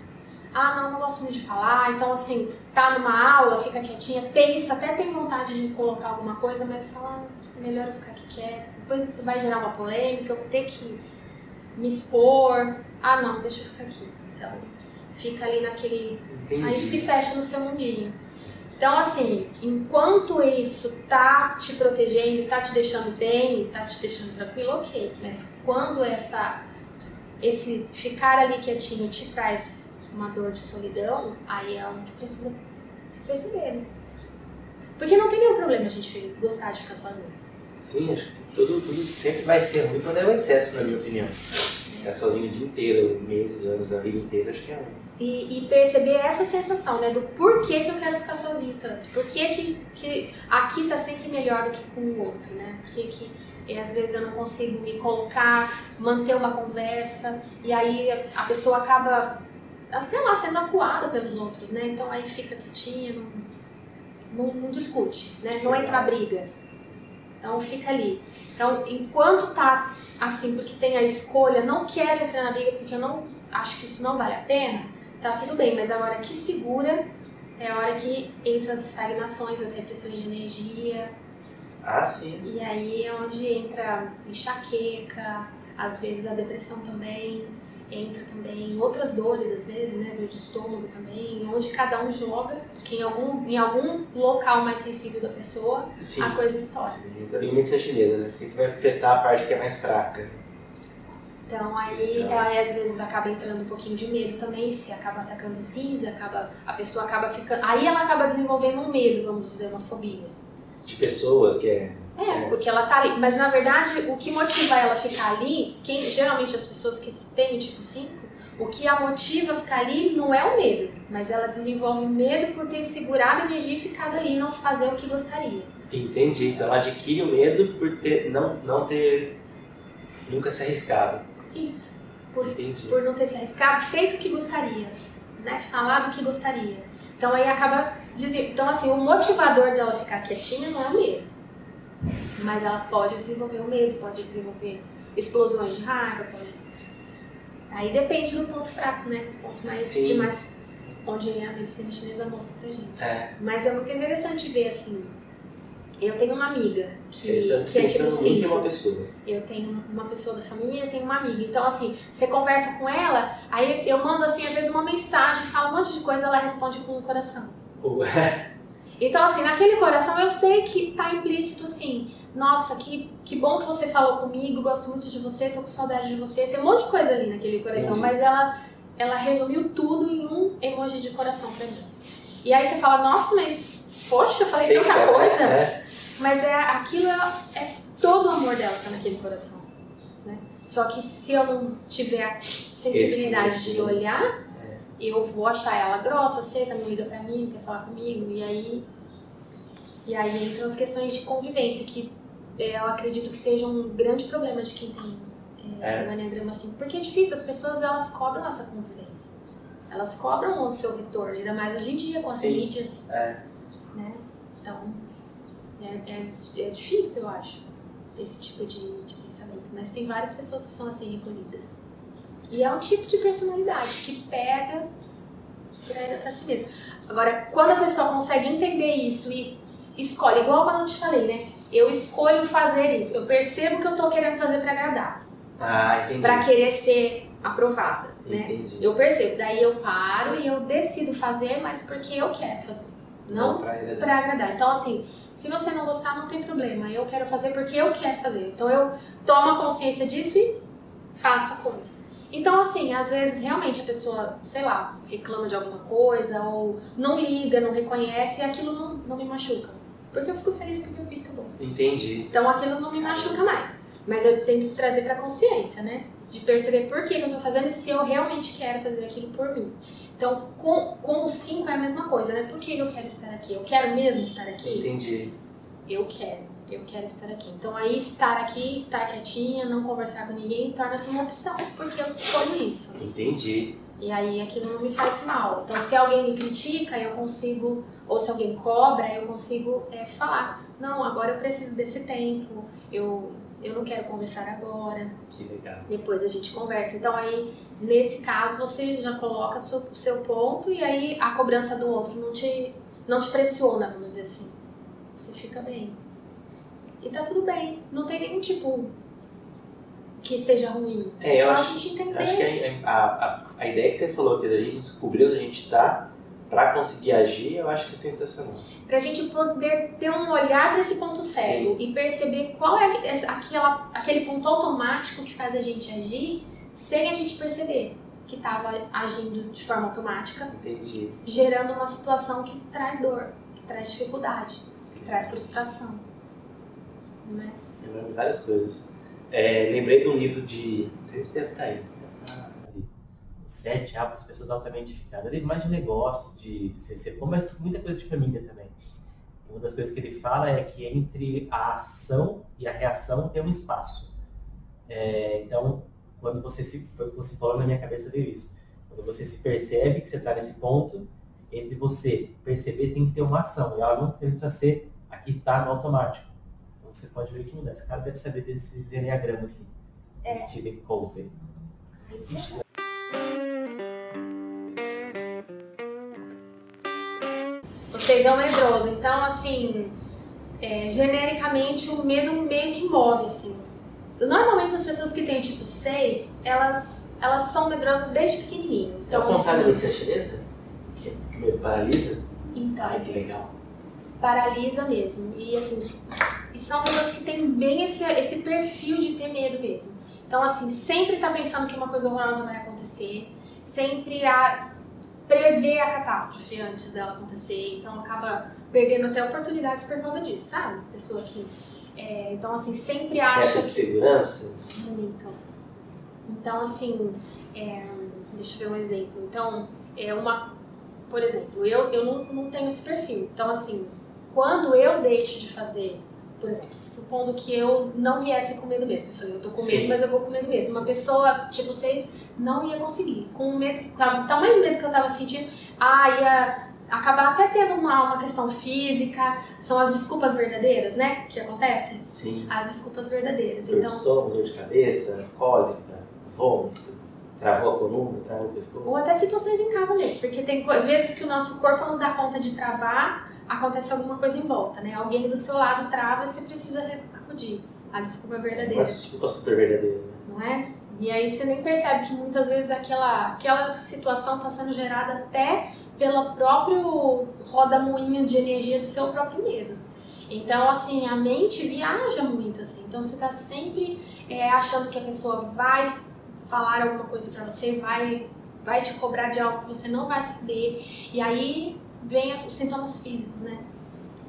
Ah, não gosto muito de falar. Então, assim, tá numa aula, fica quietinha, pensa, até tem vontade de colocar alguma coisa, mas fala, melhor eu ficar aqui quieta. Depois isso vai gerar uma polêmica, eu vou ter que me expor. Ah, não, deixa eu ficar aqui. Então, fica ali naquele... Entendi. Aí se fecha no seu mundinho. Então, assim, enquanto isso tá te protegendo, tá te deixando bem, tá te deixando tranquilo, ok. Mas quando esse ficar ali quietinho te traz uma dor de solidão, aí é algo que precisa se perceber, né? Porque não tem nenhum problema a gente gostar de ficar sozinho. Sim, acho que tudo sempre vai ser ruim quando é um excesso, na minha opinião. Ficar sozinho o dia inteiro, meses, anos, a vida inteira, acho que é ruim. E perceber essa sensação, né, do porquê que eu quero ficar sozinho tanto. Por que aqui tá sempre melhor do que com o outro, né? Por que às vezes eu não consigo me colocar, manter uma conversa, e aí a pessoa acaba, sei lá, sendo acuada pelos outros, né? Então aí fica quietinha, não discute, né? Não entra na briga. Então fica ali. Então, enquanto tá assim, porque tem a escolha, não quero entrar na briga porque eu não acho que isso não vale a pena, tá tudo bem, mas agora que segura é a hora que entra as estagnações, as repressões de energia. Ah, sim. E aí é onde entra enxaqueca, às vezes a depressão também, entra também outras dores, às vezes, né, dor de estômago também, onde cada um joga, porque em algum local mais sensível da pessoa, Sim. A coisa estoura. Sim, a medicina chinesa, né? Sempre vai afetar a parte que é mais fraca. Então aí às vezes acaba entrando um pouquinho de medo também, se acaba atacando os rins, a pessoa acaba ficando... Aí ela acaba desenvolvendo um medo, vamos dizer, uma fobia. De pessoas que Porque ela tá ali. Mas na verdade, o que motiva ela a ficar ali, geralmente as pessoas que têm o tipo 5, o que a motiva a ficar ali não é o medo, mas ela desenvolve medo por ter segurado a energia e ficado ali e não fazer o que gostaria. Entendi. Então ela adquire o medo por ter, não ter nunca se arriscado. Isso. Entendi. Por não ter se arriscado, feito o que gostaria, né? Falado o que gostaria. Então aí acaba dizendo. Então assim, o motivador dela ficar quietinha não é o medo. Mas ela pode desenvolver o medo, pode desenvolver explosões de raiva, pode... Aí depende do ponto fraco, né? O ponto mais onde a medicina chinesa mostra pra gente. Mas é muito interessante ver assim. Eu tenho uma amiga que é tipo 5. Uma pessoa. Eu tenho uma pessoa da família, tenho uma amiga. Então, assim, você conversa com ela, aí eu mando, assim, às vezes uma mensagem, falo um monte de coisa, ela responde com o coração. Então, assim, naquele coração eu sei que tá implícito, assim, nossa, que bom que você falou comigo, gosto muito de você, tô com saudade de você. Tem um monte de coisa ali naquele coração, mas ela resumiu tudo em um emoji de coração pra mim. E aí você fala, nossa, mas, poxa, eu falei tanta coisa. Mas aquilo é todo o amor dela tá naquele coração, né? Só que se eu não tiver a sensibilidade de olhar, eu vou achar ela grossa, seca, não liga pra mim, não quer falar comigo, e aí entram as questões de convivência, que eu acredito que seja um grande problema de quem tem o Enneagrama 5, porque é difícil, as pessoas elas cobram essa convivência, elas cobram o seu retorno, ainda mais hoje em dia com as mídias, né? Então é difícil, eu acho, esse tipo de pensamento, mas tem várias pessoas que são assim recolhidas. E é um tipo de personalidade que pega pra si mesma. Agora, quando a pessoa consegue entender isso e escolhe, igual quando eu te falei, né? Eu escolho fazer isso, eu percebo que eu tô querendo fazer pra agradar. Entendi. Pra querer ser aprovada, né? Entendi. Eu percebo, daí eu paro e eu decido fazer, mas porque eu quero fazer, não pra agradar. Então, assim, se você não gostar, não tem problema, eu quero fazer porque eu quero fazer. Então eu tomo a consciência disso e faço a coisa. Então, assim, às vezes realmente a pessoa, sei lá, reclama de alguma coisa ou não liga, não reconhece e aquilo não me machuca. Porque eu fico feliz porque eu fiz, tá bom. Entendi. Então aquilo não me machuca mais. Mas eu tenho que trazer pra consciência, né? De perceber por que eu tô fazendo e se eu realmente quero fazer aquilo por mim. Então, com o 5 é a mesma coisa, né? Por que eu quero estar aqui? Eu quero mesmo estar aqui? Entendi. Eu quero estar aqui. Então aí estar aqui, estar quietinha, não conversar com ninguém, torna-se uma opção, porque eu escolho isso. Entendi. E aí aquilo não me faz mal. Então se alguém me critica, eu consigo, ou se alguém cobra, eu consigo falar, não, agora eu preciso desse tempo, eu não quero conversar agora. Que legal. Depois a gente conversa. Então aí, nesse caso, você já coloca o seu ponto e aí a cobrança do outro não te pressiona, vamos dizer assim. Você fica bem. E tá tudo bem. Não tem nenhum tipo que seja ruim. É só a gente entender. Eu acho que a ideia que você falou, que a gente descobriu onde a gente tá pra conseguir agir, eu acho que é sensacional. Pra gente poder ter um olhar pra esse ponto cego. Sim. E perceber qual é aquele ponto automático que faz a gente agir sem a gente perceber que estava agindo de forma automática. Entendi. Gerando uma situação que traz dor, que traz dificuldade, que traz frustração. Não é? Lembrando de várias coisas. Lembrei de um livro de... Não sei se deve estar aí. Deve estar ali. 7 hábitos das pessoas altamente eficazes. Livro mais de negócios, de CC, mas muita coisa de família também. Uma das coisas que ele fala é que entre a ação e a reação tem um espaço. Então, quando você falou, na minha cabeça veio isso. Quando você se percebe que você está nesse ponto, entre você perceber tem que ter uma ação. E ela não precisa ser, aqui está no automático. Então você pode ver que muda. Esse cara deve saber desse enneagrama, assim. Steven Covey. Vocês é um medroso. Então, assim, genericamente, o medo meio que move, assim. Normalmente, as pessoas que têm tipo 6, elas são medrosas desde pequenininho. Então, é o contrário da medicina chinesa? Que o medo paralisa? Então, ai, que legal. Paralisa mesmo. E assim, são pessoas que têm bem esse perfil de ter medo mesmo. Então, assim, sempre tá pensando que uma coisa horrorosa vai acontecer, sempre prever a catástrofe antes dela acontecer, então acaba perdendo até oportunidades por causa disso, sabe? Pessoa que... então, assim, sempre acha... Certo de segurança? Muito. Então, assim, deixa eu ver um exemplo. Então, por exemplo, eu não tenho esse perfil. Então, assim, quando eu deixo de fazer, por exemplo, supondo que eu não viesse com medo mesmo, eu falei, eu tô com medo, mas eu vou com medo mesmo. Uma pessoa, tipo, 6, não ia conseguir. Com o medo, com o tamanho do medo que eu tava sentindo, ia acabar até tendo uma questão física. São as desculpas verdadeiras, né, que acontecem? Sim. As desculpas verdadeiras. Dor de estômago, dor de cabeça, cólica, vômito, travou a coluna, travou o pescoço. Ou até situações em casa mesmo, porque tem vezes que o nosso corpo não dá conta de travar, acontece alguma coisa em volta, né? Alguém do seu lado trava e você precisa acudir. A desculpa é verdadeira. Uma desculpa super verdadeira, né? Não é? E aí você nem percebe que muitas vezes aquela situação está sendo gerada até pelo próprio roda-moinho de energia do seu próprio medo. Então, assim, a mente viaja muito, assim. Então você está sempre achando que a pessoa vai falar alguma coisa para você, vai te cobrar de algo que você não vai saber. E aí vem os sintomas físicos, né?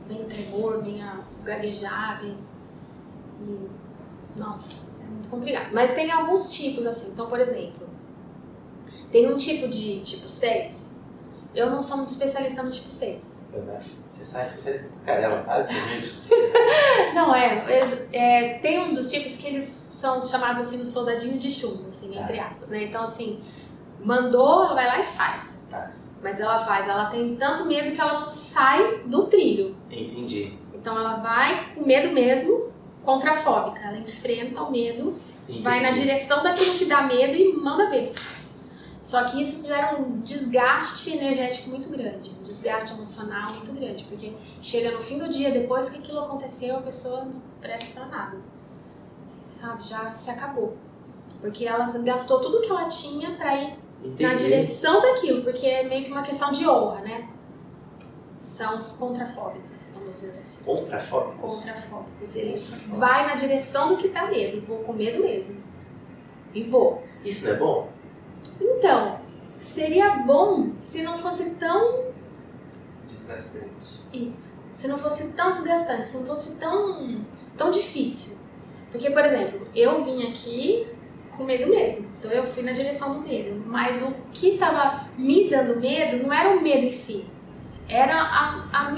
Vem o tremor, vem o gaguejar, nossa, é muito complicado. Mas tem alguns tipos, assim. Então, por exemplo, tem um tipo de tipo 6. Eu não sou muito especialista no tipo 6. Você sai especialista pra caramba, para desse vídeo. Não, tem um dos tipos que eles são chamados, assim, no soldadinho de chumbo, assim, entre aspas, né? Então, assim, mandou, ela vai lá e faz. Tá. Mas ela tem tanto medo que ela não sai do trilho. Entendi. Então ela vai com medo mesmo, contrafóbica. Ela enfrenta o medo, vai na direção daquilo que dá medo e manda ver. Só que isso gera um desgaste energético muito grande, um desgaste emocional muito grande, porque chega no fim do dia, depois que aquilo aconteceu, a pessoa não presta pra nada. Sabe, já se acabou. Porque ela gastou tudo que ela tinha pra ir na direção daquilo, porque é meio que uma questão de honra, né? São os contrafóbicos, vamos dizer assim. Contrafóbicos? Contrafóbicos. Ele vai na direção do que dá medo, vou com medo mesmo. E vou. Isso não é bom? Então, seria bom se não fosse tão... Desgastante. Isso. Se não fosse tão desgastante, se não fosse tão difícil. Porque, por exemplo, eu vim aqui com medo mesmo. Então eu fui na direção do medo. Mas o que estava me dando medo não era o medo em si. Era a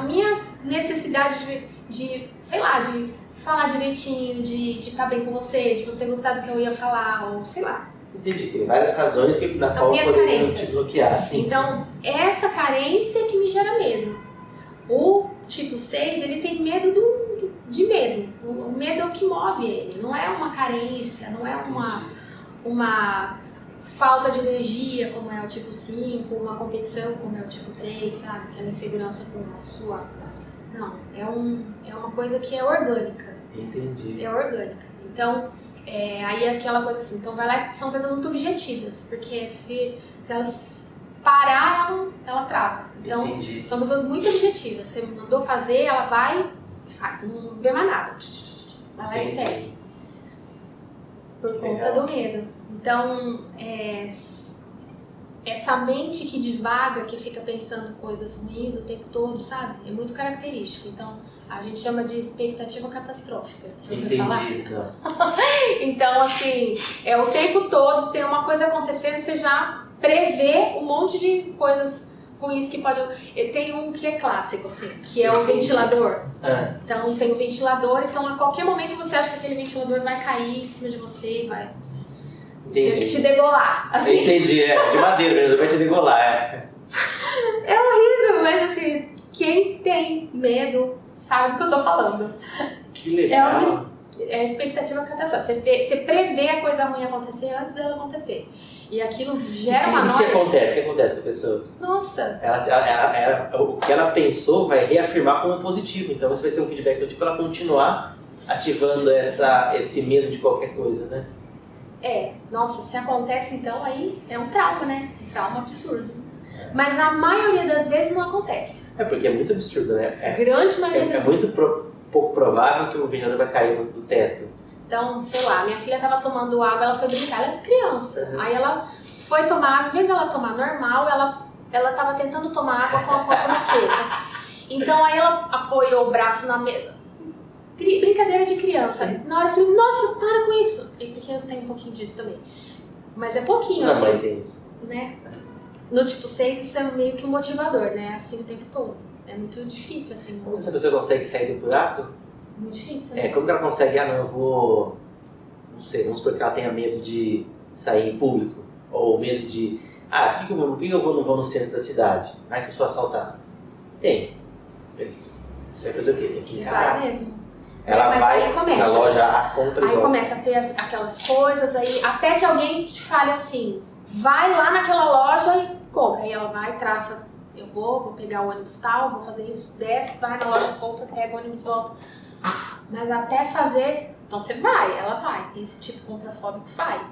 minha necessidade de, sei lá, de falar direitinho, de estar bem com você, de você gostar do que eu ia falar, ou sei lá. Entendi, tem várias razões na qual poderiam te bloquear. Sim, então, essa carência que me gera medo. O tipo 6, ele tem medo de medo. O medo é o que move ele, não é uma carência, não é uma falta de energia, como é o tipo 5, uma competição, como é o tipo 3, sabe? Aquela insegurança com a sua... Não, é uma coisa que é orgânica. Entendi. É orgânica. Então, aí é aquela coisa assim, então vai lá, são pessoas muito objetivas, porque se elas parar, ela trava. Então, Entendi. são pessoas muito objetivas. Você mandou fazer, ela vai e faz, não vê mais nada. Vai lá e segue. Por conta do medo. Então, essa mente que divaga, que fica pensando coisas ruins o tempo todo, sabe? É muito característico. Então, a gente chama de expectativa catastrófica. Entendi. Não. Então, assim, o tempo todo tem uma coisa acontecendo, você já prevê um monte de coisas ruins que pode... Tem um que é clássico, assim, que é o ventilador. Então, tem o ventilador, então a qualquer momento você acha que aquele ventilador vai cair em cima de você e vai... Entendi. Te degolar, assim. Entendi, de madeira mesmo, vai te degolar, É horrível, mas assim, quem tem medo sabe do que eu tô falando. Que legal. É expectativa catastrófica. Você prevê a coisa ruim acontecer antes dela acontecer. E aquilo gera uma noia. E se acontece? O que acontece com a pessoa? Nossa. O que ela pensou vai reafirmar como positivo. Então, você vai ser um feedback do tipo para ela continuar ativando esse medo de qualquer coisa, né? Nossa, se acontece então, aí é um trauma, né? Um trauma absurdo. Mas na maioria das vezes não acontece. Porque é muito absurdo, né? Grande maioria das vezes. É muito pouco provável que o ventilador vai cair do teto. Então, sei lá, minha filha tava tomando água, ela foi brincar, ela é criança. Aí ela foi tomar água, em vez dela tomar normal, ela tava tentando tomar água com a copa no queixo. Então aí ela apoiou o braço na mesa. Brincadeira de criança. Sim. Na hora eu falei, nossa, para com isso. E porque eu tenho um pouquinho disso também. Mas é pouquinho, Não, assim. mãe tem isso. Né? No tipo 6, isso é meio que um motivador, né? Assim o tempo todo. É muito difícil, assim. Como essa pessoa consegue sair do buraco? Muito difícil, né? Como que ela consegue, não, eu vou... Não sei, vamos supor que ela tenha medo de sair em público. Ou medo de... por que eu não vou no centro da cidade? Vai que eu sou assaltado. Tem. Mas você vai fazer o quê? Você tem que encarar. Vai mesmo. Ela mas vai aí começa. na loja, compra e aí volta. começa a ter aquelas coisas, aí até que alguém te fale assim, vai lá naquela loja e compra. Aí ela vai, traça, eu vou pegar o ônibus tal, vou fazer isso, desce, vai na loja, compra, pega o ônibus, volta. Mas até fazer, então você vai, ela vai. Esse tipo contrafóbico vai.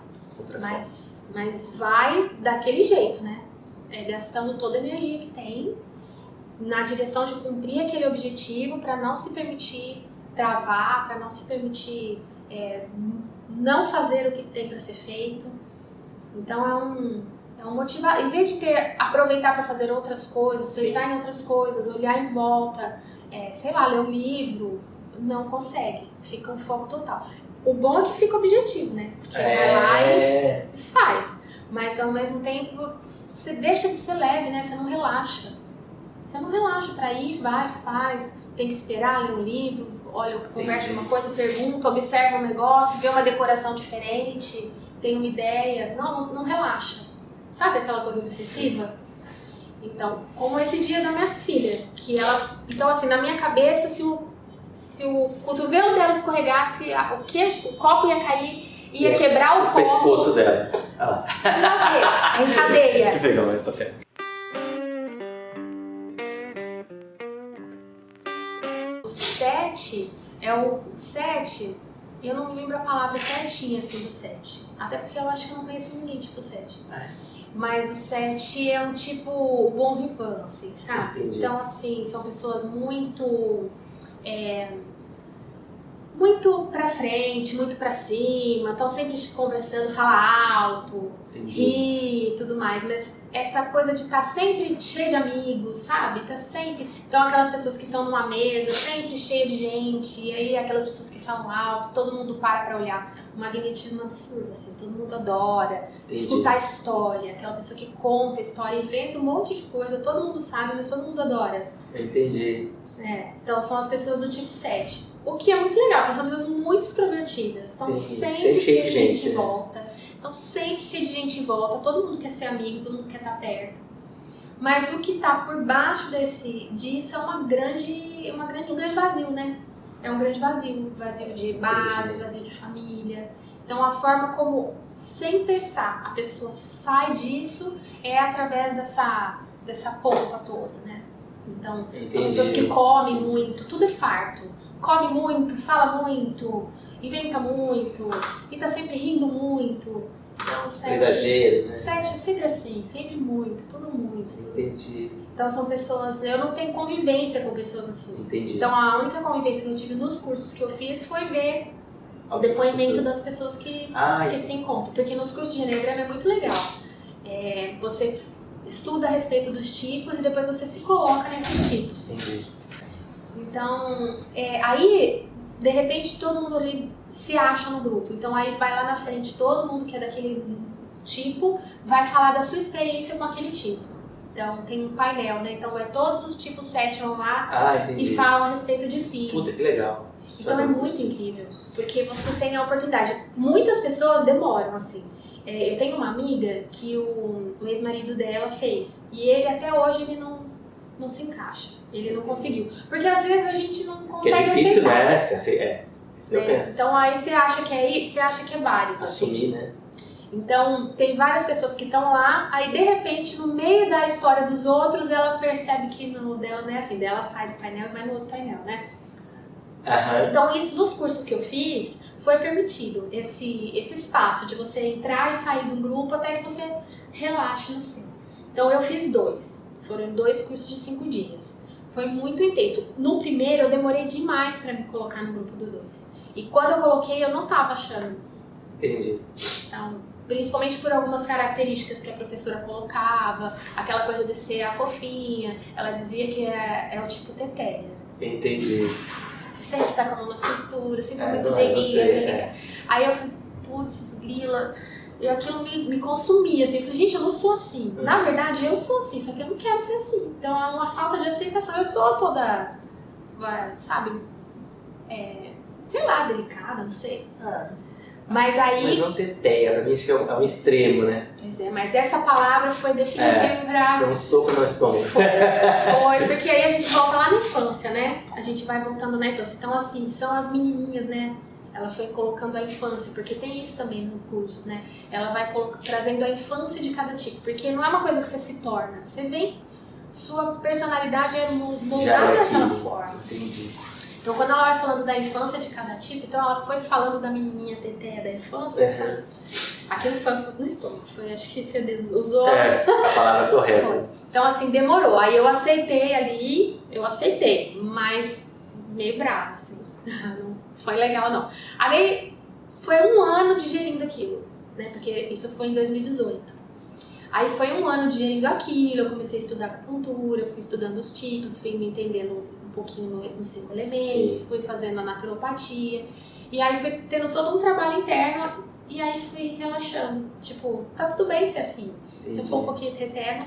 Mas vai daquele jeito, né? Gastando toda a energia que tem na direção de cumprir aquele objetivo para não se permitir travar, para não se permitir não fazer o que tem para ser feito. Então é um motivar, em vez de aproveitar para fazer outras coisas, Sim. pensar em outras coisas, olhar em volta, sei lá, ler um livro, não consegue, fica um foco total. O bom é que fica objetivo, né? Porque vai lá e faz, mas ao mesmo tempo você deixa de ser leve, né? Você não relaxa. Você não relaxa para ir, vai, faz, tem que esperar, ler um livro, olha, conversa uma coisa, pergunta, observa um negócio, vê uma decoração diferente, tem uma ideia. Não relaxa. Sabe aquela coisa obsessiva? Então, como esse dia da minha filha, que ela... Então, assim, na minha cabeça, se o cotovelo dela escorregasse, o copo ia cair, ia quebrar o copo. O pescoço dela. Você já vê, em cadeia. Deixa eu pegar mais papel. O 7 o 7, eu não me lembro a palavra certinha assim do 7. Até porque eu acho que eu não conheço ninguém tipo 7. Mas o 7 é um tipo bom vivant, assim, sabe? Entendi. Então, assim, são pessoas muito muito pra frente, muito pra cima, estão sempre conversando, fala alto, ri e tudo mais, mas essa coisa de estar sempre cheio de amigos, sabe? Tá sempre... Então aquelas pessoas que estão numa mesa, sempre cheia de gente, e aí aquelas pessoas que falam alto, todo mundo para pra olhar. Um magnetismo absurdo, assim, todo mundo adora escutar história, aquela pessoa que conta história, inventa um monte de coisa, todo mundo sabe, mas todo mundo adora. Entendi. Então são as pessoas do tipo 7. O que é muito legal, porque são pessoas muito extrovertidas, estão sempre cheias de gente em volta, estão sempre cheias de gente em volta, todo mundo quer ser amigo, todo mundo quer estar perto. Mas o que está por baixo disso é um grande vazio, né? É um grande vazio de base, vazio de família. Então a forma como, sem pensar, a pessoa sai disso é através dessa polpa toda, né? Então, são pessoas que comem muito, tudo é farto. Come muito, fala muito, inventa muito, e tá sempre rindo muito. Então, 7, exagero, né? 7 é sempre assim, sempre muito, tudo muito. Entendi. Então são pessoas, eu não tenho convivência com pessoas assim. Entendi. Então a única convivência que eu tive nos cursos que eu fiz foi ver o depoimento das pessoas que se encontram. Porque nos cursos de Enneagrama é muito legal. Você estuda a respeito dos tipos e depois você se coloca nesses tipos. Entendi. Então, aí, de repente, todo mundo ali se acha no grupo. Então, aí vai lá na frente, todo mundo que é daquele tipo vai falar da sua experiência com aquele tipo. Então, tem um painel, né? Então, todos os tipos 7 vão lá e falam a respeito de si. Puta, que legal. Então, é muito incrível, porque você tem a oportunidade. Muitas pessoas demoram, assim. Eu tenho uma amiga que o ex-marido dela fez, e ele, até hoje, ele não se encaixa. Ele não conseguiu. Porque às vezes a gente não consegue aceitar. É difícil, né? Isso eu penso. Então aí você acha que é vários. Assumir, assim. né? Então tem várias pessoas que estão lá, aí de repente no meio da história dos outros ela percebe que no dela não é assim, dela sai do painel e vai no outro painel, né? Então isso nos cursos que eu fiz foi permitido, esse espaço de você entrar e sair do grupo até que você relaxe no seu. Então eu fiz 2, foram 2 cursos de 5 dias. Foi muito intenso. No primeiro eu demorei demais para me colocar no grupo do 2. E quando eu coloquei eu não tava achando. Entendi. Então, principalmente por algumas características que a professora colocava, aquela coisa de ser a fofinha, ela dizia que é o tipo tetéia. Entendi. Que sempre tá com a mão na cintura, sempre muito delicada. Aí eu falei, putz, grila, e aquilo me consumia, assim, eu falei, gente, eu não sou assim. Na verdade, eu sou assim, só que eu não quero ser assim. Então é uma falta de aceitação, eu sou toda, sabe, sei lá, delicada, não sei. Mas não teteia, pra mim acho que é um extremo, né? Pois é, mas essa palavra foi definitiva pra... Foi um soco no estômago. Foi, porque aí a gente volta lá na infância, né? A gente vai voltando na infância. Então, assim, são as menininhas, né? Ela foi colocando a infância, porque tem isso também nos cursos, né? Ela vai trazendo a infância de cada tipo, porque não é uma coisa que você se torna. Você vem, sua personalidade é moldada daquela forma. Entendi. Então, quando ela vai falando da infância de cada tipo, então ela foi falando da menininha teté da infância. Aquilo foi no estômago, acho que você usou a palavra correta. Foi. Então, assim, demorou. Aí eu aceitei, mas meio brava, assim. Não foi legal, não. Aí foi 1 ano digerindo aquilo, né? Porque isso foi em 2018. Aí foi 1 ano digerindo aquilo, eu comecei a estudar acupuntura, fui estudando os tipos, fui me entendendo um pouquinho nos 5 elementos, fui fazendo a naturopatia. E aí foi tendo todo um trabalho interno e aí fui relaxando. Tipo, tá tudo bem ser assim. Entendi. Se eu for um pouquinho teté,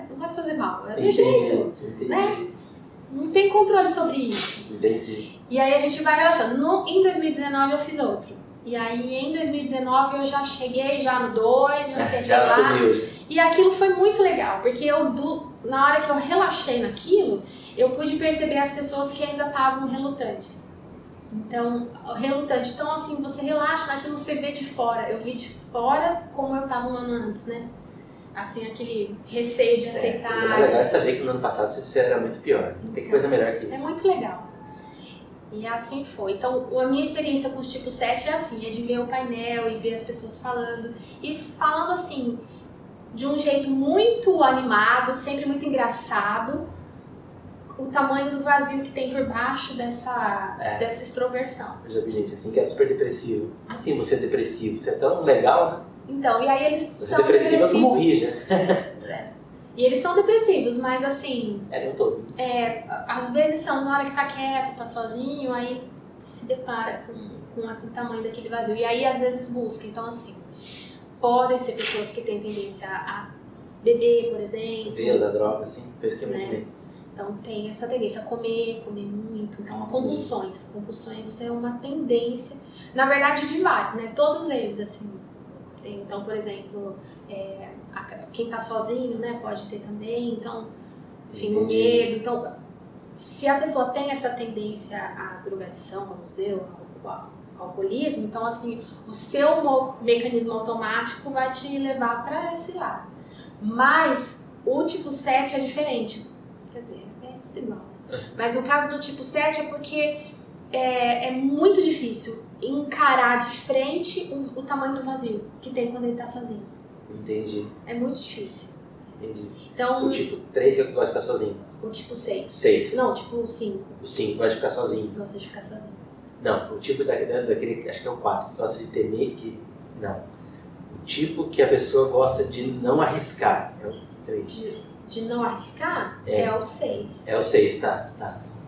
não vai fazer mal. É do jeito, né? Não tem controle sobre isso. Entendi. E aí a gente vai relaxando. Em 2019 eu fiz outro. E aí em 2019 eu já cheguei no 2, já sentei já lá. Subiu. E aquilo foi muito legal, porque na hora que eu relaxei naquilo, eu pude perceber as pessoas que ainda estavam relutantes. Então, Então, assim, você relaxa naquilo, você vê de fora. Eu vi de fora como eu estava 1 ano antes, né? Assim, aquele receio de aceitar. Mas legal é saber que no ano passado você era muito pior. Não tem coisa melhor que isso. É muito legal. E assim foi. Então, a minha experiência com os tipos 7 é assim, é de ver o painel e ver as pessoas falando. E falando assim, de um jeito muito animado, sempre muito engraçado. o tamanho do vazio que tem por baixo dessa extroversão. Eu já vi gente assim que é super depressivo. Assim, você é depressivo, você é tão legal, né? Então, e aí eles Você são é depressivo, eu morri já. E eles são depressivos, mas assim, Não todo. às vezes são na hora que tá quieto, tá sozinho, aí se depara com o tamanho daquele vazio. E aí às vezes busca. Então assim, podem ser pessoas que têm tendência a beber, por exemplo. Beber, usar droga, assim, coisa que é muito bem. Então tem essa tendência a comer muito. Então compulsões. Compulsões é uma tendência, na verdade de vários, né? Todos eles, assim. Então, por exemplo, quem tá sozinho, né, pode ter também. Então, enfim, o medo. Então, se a pessoa tem essa tendência à drogadição, vamos dizer, ou ao alcoolismo, então, assim, o seu mecanismo automático vai te levar para esse lado. Mas o tipo 7 é diferente. Quer dizer, é tudo igual. Mas no caso do tipo 7 é porque é muito difícil encarar de frente o tamanho do vazio que tem quando ele tá sozinho. Entendi. É muito difícil. Entendi. Então, O tipo 3 é o que gosta de ficar sozinho. O tipo 6. 6. Não, tipo 5. O 5 gosta de ficar sozinho. Gosta de ficar sozinho. Não, o tipo daquele, acho que é o 4, que gosta de temer que... Não. O tipo que a pessoa gosta de não arriscar. É o 3. De não arriscar é o 6. É o 6, tá.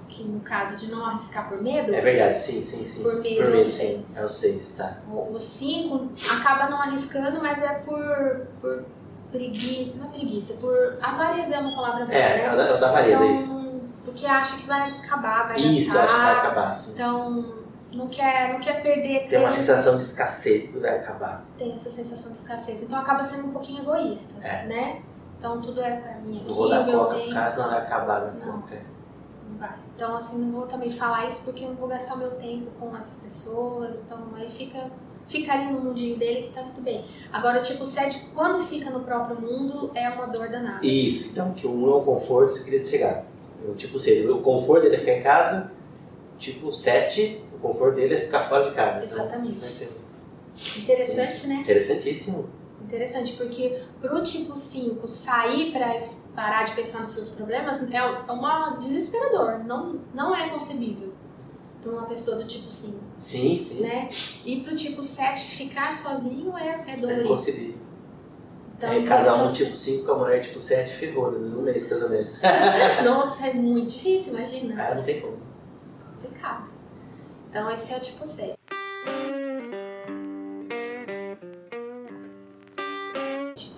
Que no caso de não arriscar por medo... É verdade, sim. Por medo é o 6. Sim. É o 6, tá. O 5 acaba não arriscando, mas é por preguiça, não é preguiça, por avareza é uma palavra boa, né? É o da avareza, então, isso. Porque acha que vai acabar, vai Isso, gastar. acho que vai acabar, sim. Então, não quer perder. Tem uma sensação de escassez, tudo vai acabar. Tem essa sensação de escassez. Então acaba sendo um pouquinho egoísta, né? Então tudo é pra mim aqui, não vou dar meu coca bem. pro cara, senão vai acabar na Não. coca. Não vai. Então assim, não vou também falar isso porque eu não vou gastar meu tempo com as pessoas. Então aí fica ali no mundinho dele que tá tudo bem. Agora, tipo, 7, quando fica no próprio mundo, é uma dor danada. Isso, então, que o 1 é o conforto, você queria chegar. O tipo 6, o conforto dele é ficar em casa. Tipo 7, o conforto dele é ficar fora de casa. Exatamente. Então, Interessante, né? Interessantíssimo. Interessante, porque pro tipo 5 sair pra parar de pensar nos seus problemas é uma desesperador. Não é concebível pra uma pessoa do tipo 5. Sim. Né? E pro tipo 7 ficar sozinho é É dolorido. inconcebível. Então, Casar um tipo 5 com a mulher tipo 7 ferrou no mês de casamento. Nossa, é muito difícil, imagina. Não tem como. Complicado. Então esse é o tipo 7.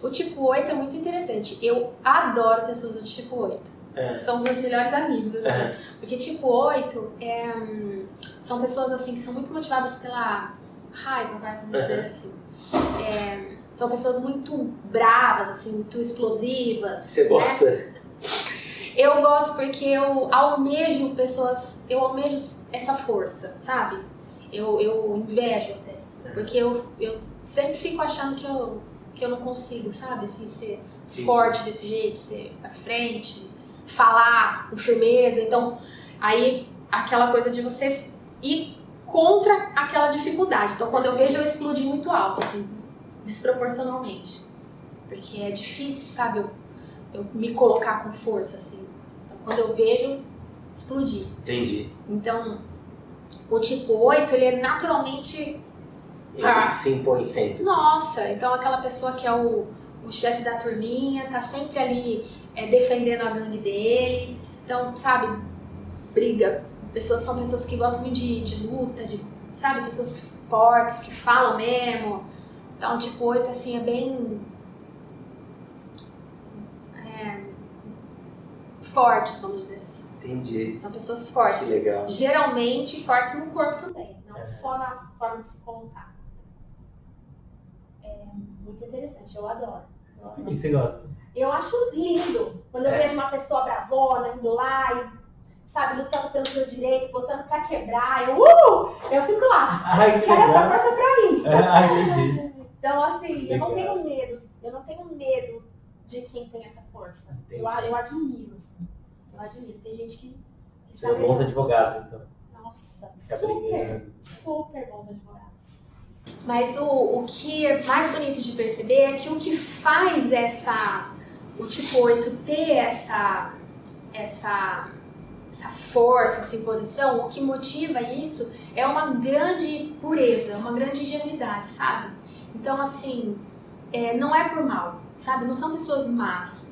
O tipo 8 é muito interessante. Eu adoro pessoas do tipo 8. São os meus melhores amigos, assim. Porque tipo 8 são pessoas assim que são muito motivadas pela raiva, vamos dizer assim. São pessoas muito bravas, assim, muito explosivas. Você gosta? Né? Eu gosto porque eu almejo essa força, sabe? Eu invejo até. Porque eu sempre fico achando que eu não consigo, sabe? Assim, ser forte desse jeito, ser pra frente, falar com firmeza. Então, aí, aquela coisa de você ir contra aquela dificuldade. Então, quando eu vejo, eu explodi muito alto, assim, desproporcionalmente. Porque é difícil, sabe? Eu me colocar com força, assim. Então, quando eu vejo, explodir. Entendi. Então, o tipo 8, ele é naturalmente... Ele se impõe sempre. Nossa, então aquela pessoa que é o chefe da turminha, tá sempre ali defendendo a gangue dele. Então, sabe, briga. São pessoas que gostam muito de luta, sabe, pessoas fortes, que falam mesmo. Então, tipo 8, assim, é bem... fortes, vamos dizer assim. Entendi. São pessoas fortes. Que legal. Geralmente fortes no corpo também, não só na forma de se colocar. É muito interessante, eu adoro. O que você gosta? Eu acho lindo quando eu vejo uma pessoa bravona indo lá e, sabe, lutando pelos seus direitos, botando pra quebrar. Eu fico lá. Ai, que quero legal. essa força pra mim. Entendi. Então, assim, Legal. eu não tenho medo de quem tem essa força. Eu admiro, assim. Eu admiro. Tem gente que Você é bons advogados, então. Nossa, Fica super bons advogados. Mas o que é mais bonito de perceber é que o que faz o tipo 8 ter essa essa força, essa imposição, o que motiva isso é uma grande pureza, uma grande ingenuidade, sabe? Então, assim, não é por mal, sabe? Não são pessoas más,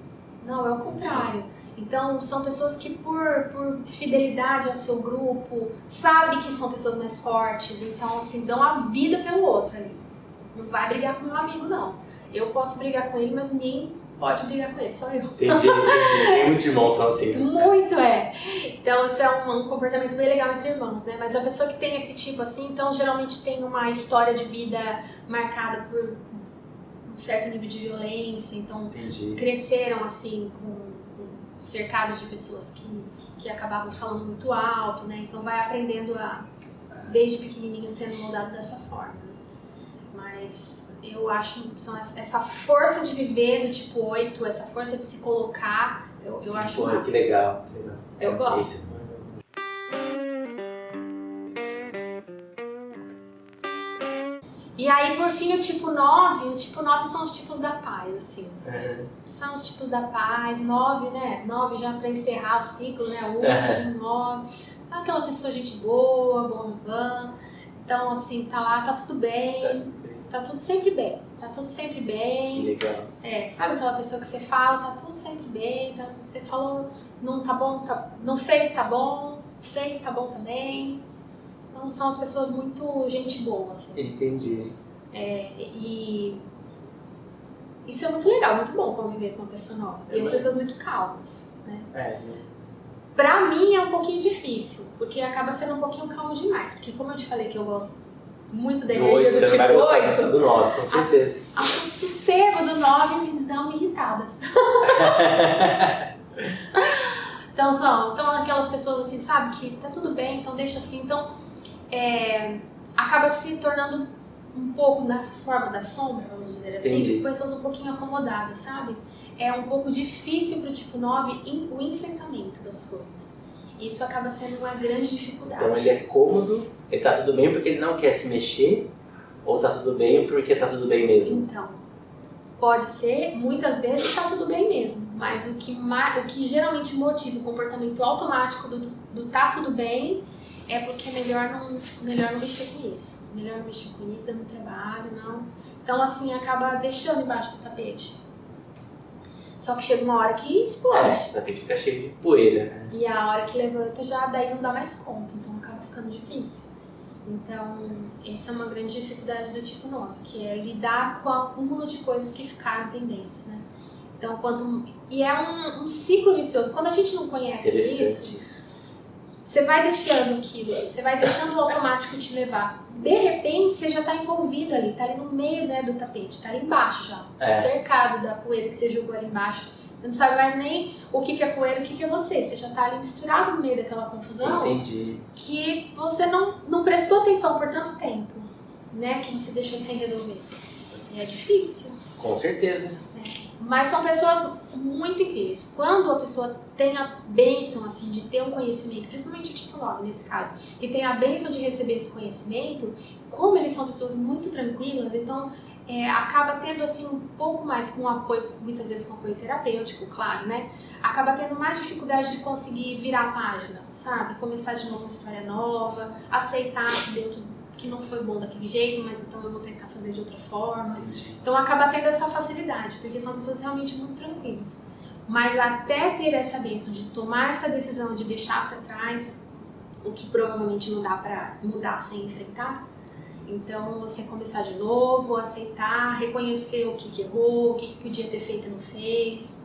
não, é o contrário. Então, são pessoas que por fidelidade ao seu grupo, sabem que são pessoas mais fortes, então, assim, dão a vida pelo outro ali. Não vai brigar com meu amigo, não. Eu posso brigar com ele, mas ninguém pode brigar com ele, só eu. Entendi. Tem muitos irmãos que são assim. Muito, Então, isso é um comportamento bem legal entre irmãos, né? Mas a pessoa que tem esse tipo assim, então, geralmente tem uma história de vida marcada por um certo nível de violência, então, cresceram, assim, cercados de pessoas que acabavam falando muito alto, né? Então, vai aprendendo desde pequenininho, sendo moldado dessa forma. Mas eu acho que essa força de viver do tipo 8, essa força de se colocar, eu acho massa. Que legal, que legal. Eu gosto. E aí, por fim, o tipo 9 são os tipos da paz, assim. São os tipos da paz, 9, né? 9 já pra encerrar o ciclo, né? O último, 9. Então, aquela pessoa, gente boa, bom van. Então, assim, tá lá, tá tudo bem. Tá tudo sempre bem. Tá tudo sempre bem. Que legal. Sabe aquela pessoa que você fala, tá tudo sempre bem. Você falou, não tá bom, não fez, tá bom. Fez, tá bom também. Então, são as pessoas muito gente boa, assim. Entendi. E isso é muito legal, muito bom conviver com uma pessoa nova. E as pessoas muito calmas, né? Pra mim é um pouquinho difícil, porque acaba sendo um pouquinho calmo demais. Porque como eu te falei que eu gosto muito da energia do tipo 8... Você vai gostar disso do 9, com certeza. O sossego do 9 me dá uma irritada. Então aquelas pessoas assim, sabe, que tá tudo bem, então deixa assim. Então acaba se tornando um pouco na forma da sombra, vamos dizer assim, pessoas um pouquinho acomodadas, sabe? É um pouco difícil pro tipo 9 o enfrentamento das coisas. Isso acaba sendo uma grande dificuldade. Então ele é cômodo, ele tá tudo bem porque ele não quer se mexer, ou tá tudo bem porque tá tudo bem mesmo? Então, pode ser, muitas vezes tá tudo bem mesmo, mas o que geralmente motiva o comportamento automático do tá tudo bem é porque é melhor não mexer com isso. Melhor não mexer com isso, dá muito trabalho, não. Então, assim, acaba deixando embaixo do tapete. Só que chega uma hora que explode. O tapete fica cheio de poeira, né? E a hora que levanta já daí não dá mais conta, então acaba ficando difícil. Então, essa é uma grande dificuldade do tipo 9, que é lidar com o acúmulo de coisas que ficaram pendentes, né? Então, e é um ciclo vicioso. Quando a gente não conhece isso, você vai deixando aquilo, você vai deixando o automático te levar. De repente, você já está envolvido ali, está ali no meio, né, do tapete, está ali embaixo já, cercado da poeira que você jogou ali embaixo. Você não sabe mais nem o que é poeira e o que é você. Você já está ali misturado no meio daquela confusão. Entendi. Que você não prestou atenção por tanto tempo, né, que você deixou sem resolver. E é difícil. Com certeza. Mas são pessoas muito incríveis. Quando a pessoa tem a bênção, assim, de ter um conhecimento, principalmente o tipo 9 nesse caso, que tem a bênção de receber esse conhecimento, como eles são pessoas muito tranquilas, então acaba tendo, assim, um pouco mais com apoio, muitas vezes com apoio terapêutico, claro, né? Acaba tendo mais dificuldade de conseguir virar a página, sabe? Começar de novo uma história nova, aceitar que não foi bom daquele jeito, mas então eu vou tentar fazer de outra forma. Entendi. Então acaba tendo essa facilidade, porque são pessoas realmente muito tranquilas. Mas até ter essa bênção de tomar essa decisão de deixar para trás o que provavelmente não dá para mudar sem enfrentar, então você começar de novo, aceitar, reconhecer o que errou, o que podia ter feito e não fez.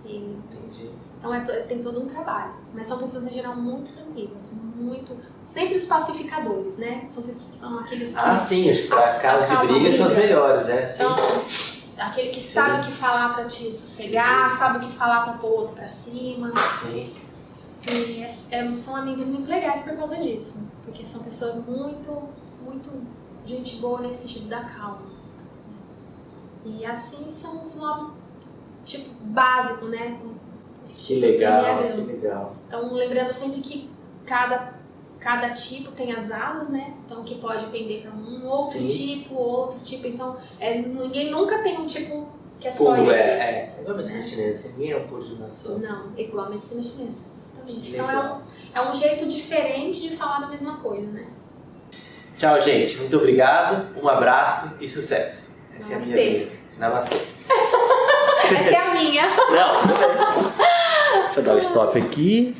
Entendi. Então tem todo um trabalho, mas são pessoas em geral muito tranquilas, sempre os pacificadores, né? São aqueles que... Sim, acho que para casos de briga são os melhores, né? Então, aquele que sabe o que falar para te sossegar, sabe o que falar para pôr o outro para cima. Sim. E são amigos muito legais por causa disso, porque são pessoas muito, muito gente boa nesse sentido da calma. E assim são os 9 tipo básico, né? Que legal, que legal. Então, lembrando sempre que cada tipo tem as asas, né? Então, que pode pender para um outro tipo. Então, ninguém nunca tem um tipo que é só ele. Igual a medicina chinesa. Ninguém é um puro de uma só. Não, igual a medicina chinesa. Exatamente. Legal. Então é um jeito diferente de falar da mesma coisa, né? Tchau, gente. Muito obrigado. Um abraço e sucesso. Essa é a minha vida. Namastê. Essa é a minha. Não, tudo bem. Deixa eu dar o stop aqui.